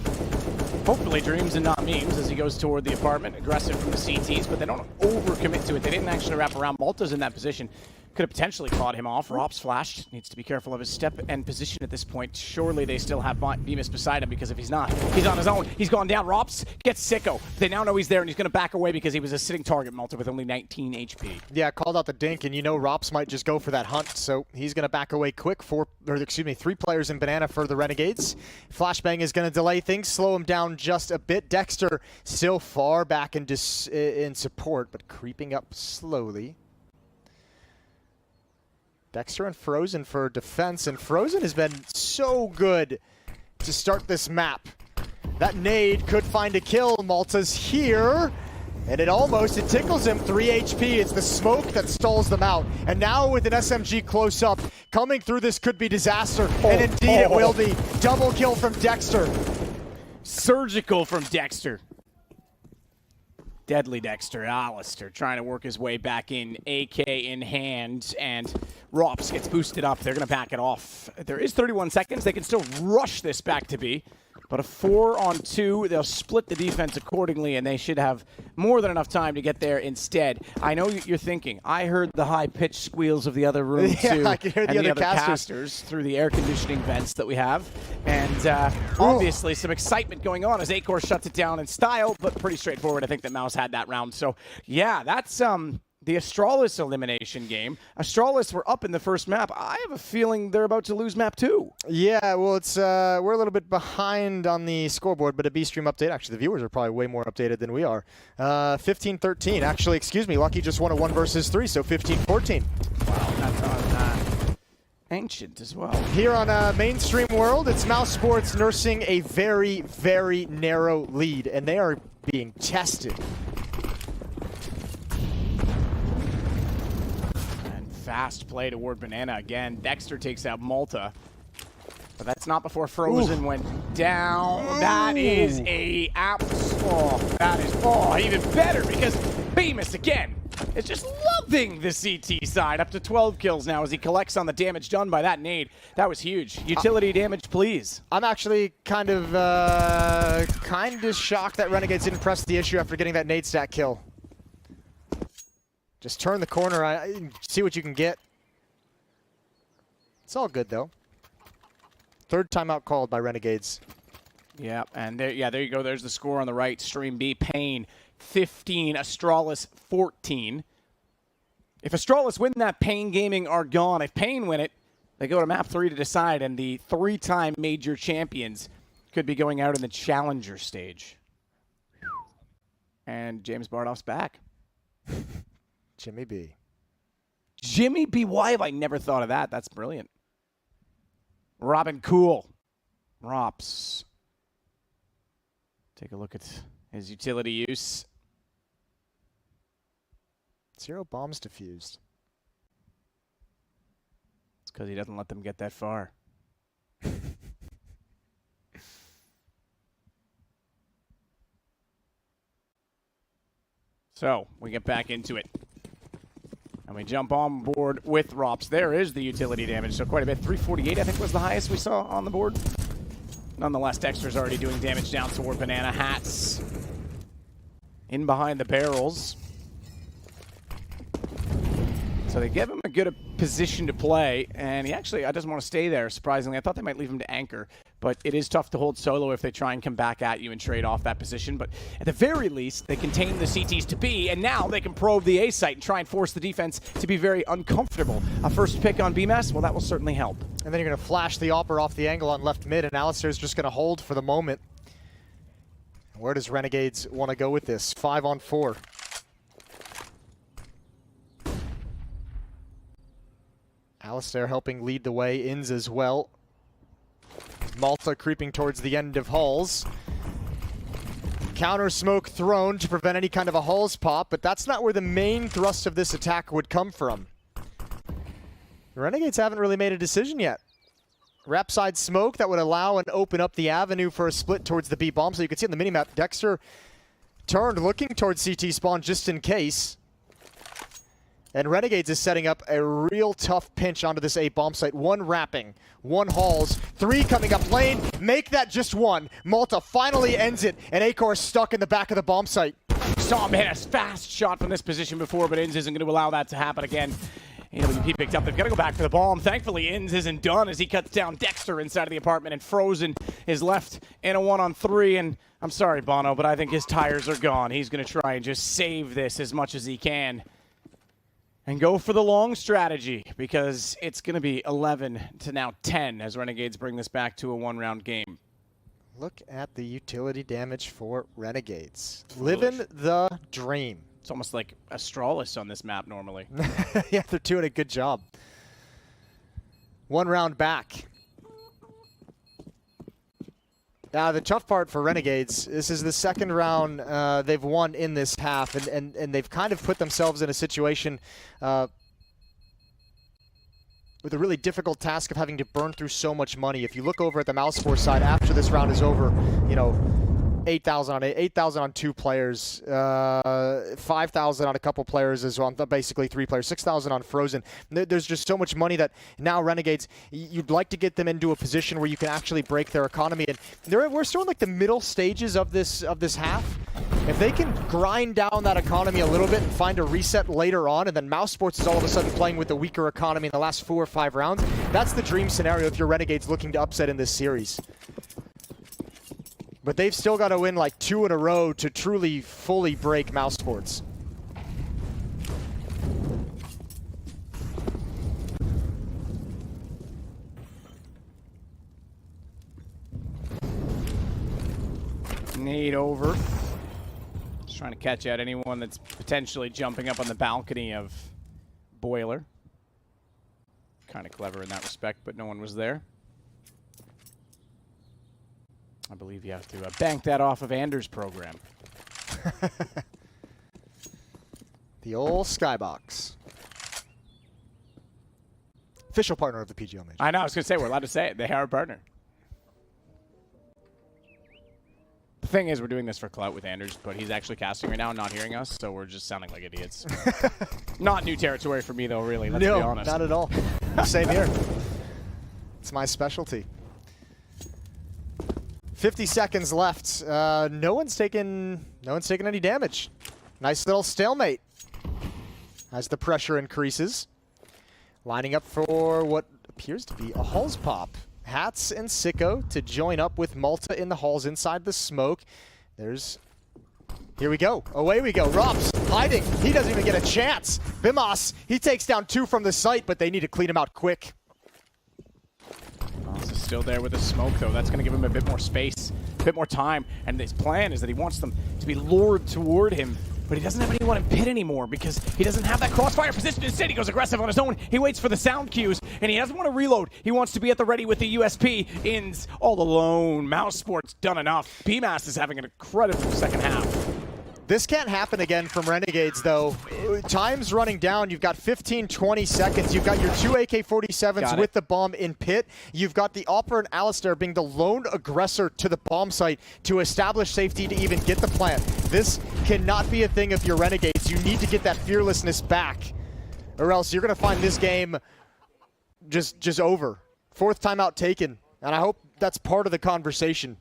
hopefully, dreams and not memes as he goes toward the apartment. Aggressive from the CTs, but they don't overcommit to it. They didn't actually wrap around. Malta's in that position. Could have potentially caught him off. Rop's flashed. Needs to be careful of his step and position at this point. Surely they still have Bemis beside him, because if he's not, he's on his own. He's gone down. Rop's gets sicko. They now know he's there, and he's going to back away because he was a sitting target, Malta, with only 19 HP. Yeah, called out the dink, and you know Rop's might just go for that hunt, so he's going to back away quick. 3 players in Banana for the Renegades. Flashbang is going to delay things, slow him down just a bit. Dexter still far back in support, but creeping up slowly. Dexter and Frozen for defense, and Frozen has been so good to start this map. That nade could find a kill. Malta's here, and it tickles him. 3 HP. It's the smoke that stalls them out. And now with an SMG close up, coming through this could be disaster, and indeed it will be. Double kill from Dexter. Surgical from Dexter. Deadly Dexter. Alistair trying to work his way back in, AK in hand, and Rops gets boosted up. They're going to back it off. There is 31 seconds. They can still rush this back to B. But a 4-on-2, they'll split the defense accordingly, and they should have more than enough time to get there instead. I know you're thinking, I heard the high-pitched squeals of the other room, yeah, too, I can hear and the other other casters through the air conditioning vents that we have. And obviously some excitement going on as Acor shuts it down in style, but pretty straightforward. I think that Mouse had that round. So, yeah, that's the Astralis elimination game. Astralis were up in the first map. I have a feeling they're about to lose map 2. Yeah, well, it's we're a little bit behind on the scoreboard, but a B-Stream update. Actually, the viewers are probably way more updated than we are. 15-13. Actually, excuse me, Lucky just won a 1 versus 3, so 15-14. Wow, that's on Ancient as well. Here on Mainstream World, it's mousesports nursing a very, very narrow lead, and they are being tested. Fast play toward Banana again. Dexter takes out Malta. But that's not before Frozen went down. That is a that is even better because Bemis again is just loving the CT side. Up to 12 kills now as he collects on the damage done by that nade. That was huge. Utility damage, please. I'm actually kind of shocked that Renegades didn't press the issue after getting that nade stack kill. Just turn the corner, see what you can get. It's all good, though. Third timeout called by Renegades. Yeah, and there you go. There's the score on the right. Stream B, Pain 15, Astralis 14. If Astralis win that, Pain Gaming are gone. If Pain win it, they go to map 3 to decide, and the 3-time major champions could be going out in the challenger stage. And James Bardoff's back. Jimmy B. Jimmy B. Why have I never thought of that? That's brilliant. Robin Cool. Rops. Take a look at his utility use. 0 bombs defused. It's because he doesn't let them get that far. So, we get back into it. And we jump on board with Rops. There is the utility damage, so quite a bit. 348, I think, was the highest we saw on the board. Nonetheless, Dexter's already doing damage down toward Banana. Hats in behind the barrels. So they give him a good position to play, and he actually doesn't want to stay there, surprisingly. I thought they might leave him to anchor, but it is tough to hold solo if they try and come back at you and trade off that position. But at the very least, they contain the CTs to B, and now they can probe the A site and try and force the defense to be very uncomfortable. A first pick on BMS, well, that will certainly help. And then you're going to flash the Opera off the angle on left mid, and Alistair's just going to hold for the moment. Where does Renegades want to go with this? 5-on-4. Alistair helping lead the way, Inns as well. Malta creeping towards the end of Halls. Counter smoke thrown to prevent any kind of a Halls pop, but that's not where the main thrust of this attack would come from. The Renegades haven't really made a decision yet. Wrap side smoke that would allow and open up the avenue for a split towards the B bomb. So you can see on the minimap, Dexter turned looking towards CT spawn just in case. And Renegades is setting up a real tough pinch onto this A bomb site. 1 wrapping, 1 Halls, 3 coming up lane. Make that just 1. Malta finally ends it, and Acor is stuck in the back of the bomb site. Saw him hit a fast shot from this position before, but Inns isn't going to allow that to happen again. AWP picked up. They've got to go back for the bomb. Thankfully, Inns isn't done as he cuts down Dexter inside of the apartment, and Frozen is left in a 1-on-3. And I'm sorry, Bono, but I think his tires are gone. He's going to try and just save this as much as he can and go for the long strategy, because it's going to be 11 to now 10 as Renegades bring this back to a 1-round game. Look at the utility damage for Renegades. Living the dream. It's almost like Astralis on this map normally. Yeah, they're doing a good job. 1 round back. Now, the tough part for Renegades, this is the 2nd round they've won in this half, and they've kind of put themselves in a situation with a really difficult task of having to burn through so much money. If you look over at the mousesports side after this round is over, you know, 8,000 on 8,000 on 2 players, 5,000 on a couple players as well, basically 3 players, 6,000 on Frozen. There's just so much money that now Renegades, you'd like to get them into a position where you can actually break their economy. And we're still in like the middle stages of this half. If they can grind down that economy a little bit and find a reset later on, and then mousesports is all of a sudden playing with a weaker economy in the last 4 or 5 rounds, that's the dream scenario if you're Renegades looking to upset in this series. But they've still got to win like 2 in a row to truly, fully break mousesports. Nade over. Just trying to catch out anyone that's potentially jumping up on the balcony of Boiler. Kind of clever in that respect, but no one was there. I believe you have to bank that off of Anders' program. The old Skybox. Official partner of the PGL Major. I know, I was going to say, we're allowed to say it. They are a partner. The thing is, we're doing this for clout with Anders, but he's actually casting right now and not hearing us, so we're just sounding like idiots. Not new territory for me, though, really, let's be honest. No, not at all. Same here. It's my specialty. 50 seconds left. No one's taken any damage. Nice little stalemate as the pressure increases. Lining up for what appears to be a Halls pop. Hats and Sicko to join up with Malta in the halls inside the smoke. Here we go. Away we go. Rops hiding. He doesn't even get a chance. Bimas, he takes down 2 from the site, but they need to clean him out quick. Ross is still there with the smoke, though. That's going to give him a bit more space, a bit more time. And his plan is that he wants them to be lured toward him. But he doesn't have anyone in pit anymore because he doesn't have that crossfire position. Instead, he goes aggressive on his own. He waits for the sound cues, and he doesn't want to reload. He wants to be at the ready with the USP. Ins all alone. mousesports done enough. PMAS is having an incredible second half. This can't happen again from Renegades, though. Time's running down. You've got 15, 20 seconds. You've got your 2 AK-47s with the bomb in pit. You've got the Opera and Alistair being the lone aggressor to the bomb site to establish safety to even get the plant. This cannot be a thing if you're Renegades. You need to get that fearlessness back, or else you're going to find this game just over. 4th timeout taken, and I hope that's part of the conversation.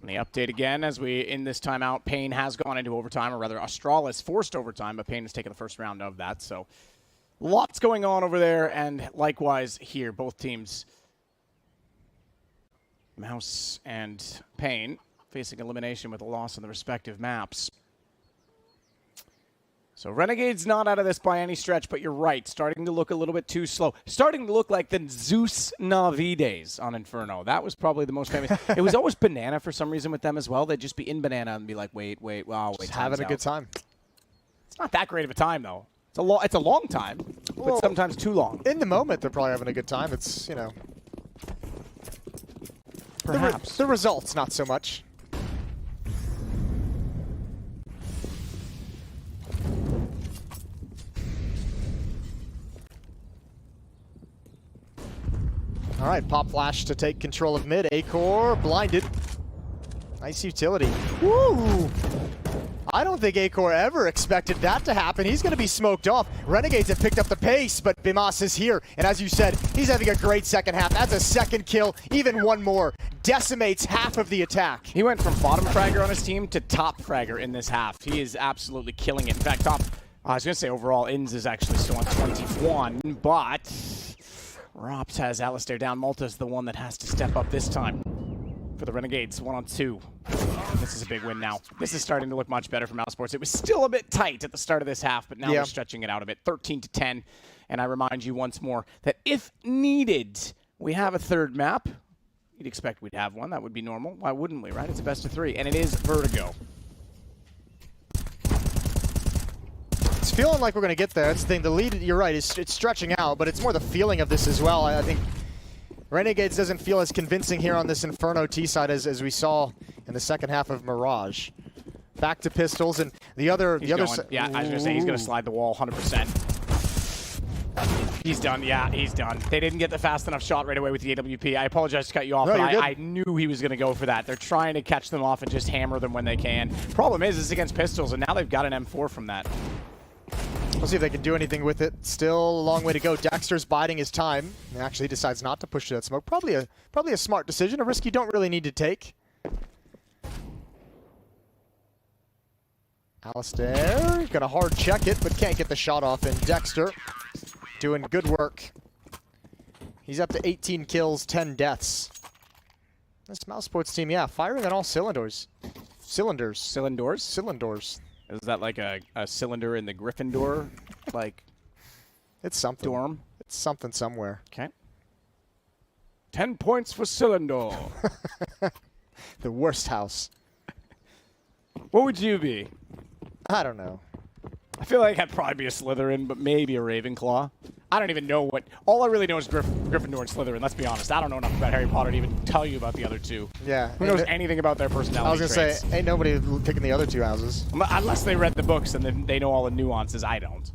And the update again, as we in this timeout, Payne has gone into overtime, or rather Astralis forced overtime, but Payne has taken the first round of that. So lots going on over there, and likewise here, both teams, Mouse and Payne, facing elimination with a loss on the respective maps. So Renegades not out of this by any stretch, but you're right, starting to look a little bit too slow. Starting to look like the Zeus Na'Vi days on Inferno. That was probably the most famous. It was always Banana for some reason with them as well. They'd just be in Banana and be like, wait, wow, wait. Just having a good time. It's not that great of a time, though. It's a long time, but sometimes too long. In the moment, they're probably having a good time. It's, you know, perhaps. The results, not so much. All right, pop flash to take control of mid. Acor blinded. Nice utility. Woo! I don't think Acor ever expected that to happen. He's going to be smoked off. Renegades have picked up the pace, but Bimas is here. And as you said, he's having a great second half. That's a second kill, even one more. Decimates half of the attack. He went from bottom fragger on his team to top fragger in this half. He is absolutely killing it. In fact, I was going to say overall, Inns is actually still on 21, but Rops has Alistair down. Malta's the one that has to step up this time for the Renegades, 1-on-2. This is a big win now. This is starting to look much better for mousesports. It was still a bit tight at the start of this half, but now we're stretching it out a bit, 13-10. And I remind you once more that if needed, we have a third map. You'd expect we'd have one. That would be normal. Why wouldn't we, right? It's a best of 3, and it is Vertigo. It's feeling like we're going to get there. That's the thing. The lead, you're right, it's stretching out, but it's more the feeling of this as well. I think Renegades doesn't feel as convincing here on this Inferno T side as we saw in the second half of Mirage. Back to pistols, and the other Yeah, I was going to say he's going to slide the wall 100%. He's done, yeah, he's done. They didn't get the fast enough shot right away with the AWP. I apologize to cut you off, no, but you're I knew he was going to go for that. They're trying to catch them off and just hammer them when they can. Problem is, it's against pistols, and now they've got an M4 from that. We'll see if they can do anything with it. Still a long way to go. Dexter's biding his time. And actually decides not to push to that smoke. Probably a smart decision, a risk you don't really need to take. Alistair gonna hard check it, but can't get the shot off. And Dexter doing good work. He's up to 18 kills, 10 deaths. This mousesports team, yeah, firing on all cylinders. Cylinders. Cylinders? Cylinders. Is that like a cylinder in the Gryffindor, like, it's something. dorm? It's something somewhere. Okay. 10 points for Cylinder. The worst house. What would you be? I don't know. I feel like I'd probably be a Slytherin, but maybe a Ravenclaw. I don't even know what... All I really know is Gryffindor and Slytherin, let's be honest. I don't know enough about Harry Potter to even tell you about the other two. Yeah. Who knows anything about their personality I was going to say, ain't nobody picking the other two houses. Unless they read the books and then they know all the nuances. I don't.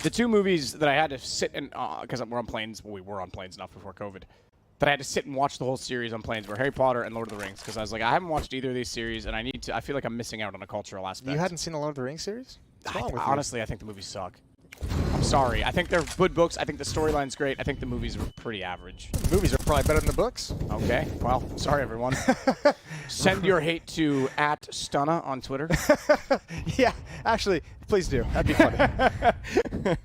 The two movies that I had to sit and... Because we're on planes. Well, we were on planes enough before COVID. That I had to sit and watch the whole series on planes were Harry Potter and Lord of the Rings. Because I was like, I haven't watched either of these series, and I feel like I'm missing out on a cultural aspect. You hadn't seen the Lord of the Rings series? What's wrong with you? Honestly, I think the movies suck. I'm sorry. I think they're good books. I think the storyline's great. I think the movies are pretty average. The movies are probably better than the books. Okay. Well, sorry, everyone. Send your hate to @Stunna on Twitter. Yeah, actually, please do. That'd be funny.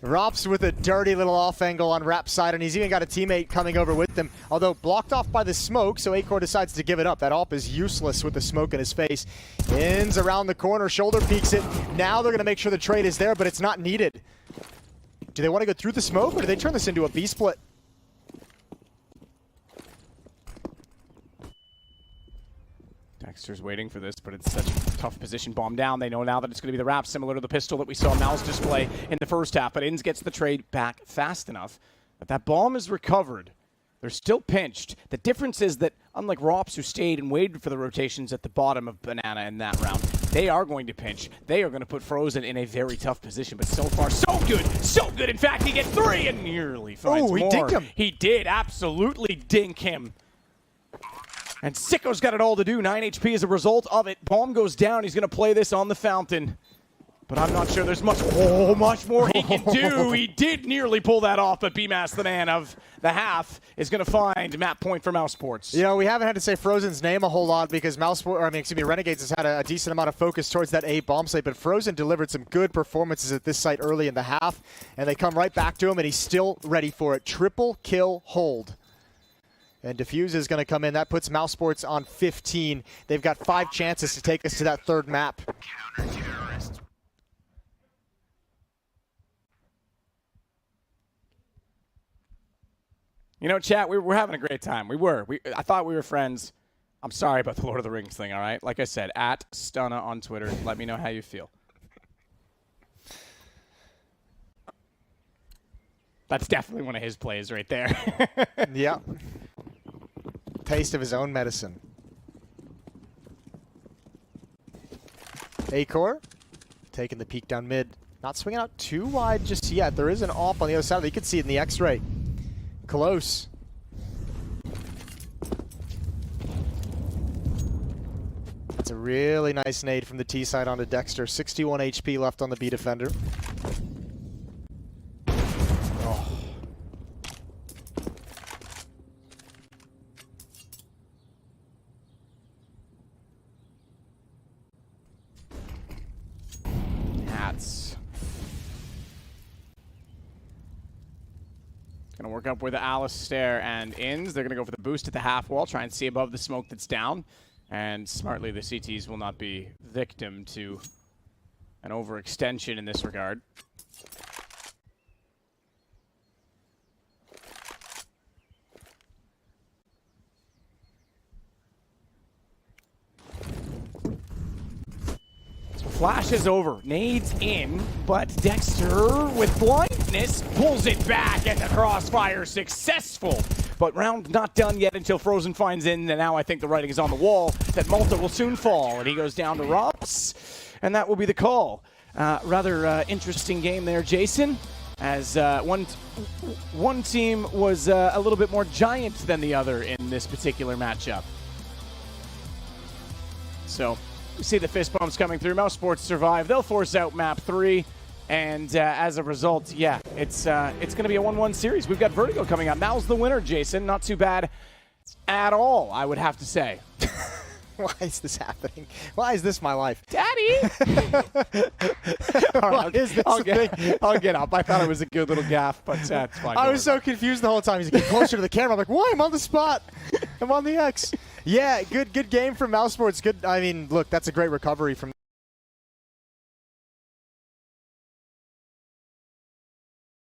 Rops with a dirty little off angle on Rap's side, and he's even got a teammate coming over with them. Although blocked off by the smoke, so Acor decides to give it up. That op is useless with the smoke in his face. Ins around the corner, shoulder peeks it. Now they're going to make sure the trade is there, but it's not needed. Do they want to go through the smoke, or do they turn this into a B-split? Dexter's waiting for this, but it's such a tough position. Bomb down. They know now that it's going to be the Rap, similar to the pistol that we saw Mal's display in the first half. But Inns gets the trade back fast enough. But that bomb is recovered. They're still pinched. The difference is that, unlike Rops, who stayed and waited for the rotations at the bottom of Banana in that round, they are going to pinch. They are going to put Frozen in a very tough position. But so far, so good. So good. In fact, he gets 3 and nearly finds more. Oh, he dinked him. He did absolutely dink him. And Sicko's got it all to do. 9 HP as a result of it. Bomb goes down. He's going to play this on the fountain. But I'm not sure there's much more he can do. He did nearly pull that off, but BMAS, the man of the half, is going to find map point for mousesports. You know, we haven't had to say Frozen's name a whole lot because Renegades has had a decent amount of focus towards that A bomb site, but Frozen delivered some good performances at this site early in the half, and they come right back to him, and he's still ready for it. Triple kill hold. And Diffuse is going to come in. That puts mousesports on 15. They've got 5 chances to take us to that third map. You know, chat, we're having a great time. I thought we were friends. I'm sorry about the Lord of the Rings thing, all right? Like I said, @Stunna on Twitter. Let me know how you feel. That's definitely one of his plays right there. Yeah. Taste of his own medicine. Acor taking the peek down mid. Not swinging out too wide just yet. There is an op on the other side. You can see it in the X-ray. Close. That's a really nice nade from the T side onto Dexter. 61 HP left on the B defender. Oh. Hats. Gonna work up with Alistair and Inns. They're gonna go for the boost at the half wall, try and see above the smoke that's down. And smartly, the CTs will not be victim to an overextension in this regard. Flash is over. Nades in, but Dexter, with blindness, pulls it back, and the crossfire successful. But round not done yet until Frozen finds in, and now I think the writing is on the wall that Malta will soon fall, and he goes down to Rops, and that will be the call. Rather interesting game there, Jason, as one team was a little bit more giant than the other in this particular matchup. So we see the fist bumps coming through. mousesports survive. They'll force out map 3. And as a result, yeah, it's going to be a 1-1 series. We've got Vertigo coming up. Now's the winner, Jason. Not too bad at all, I would have to say. Why is this happening? Why is this my life? Daddy! All right, I'll get up. I thought it was a good little gaff, but it's fine. I was so confused the whole time. He's getting closer to the camera. I'm like, why? I'm on the spot. I'm on the X. Yeah, good game from mousesports. Good. I mean, look, that's a great recovery from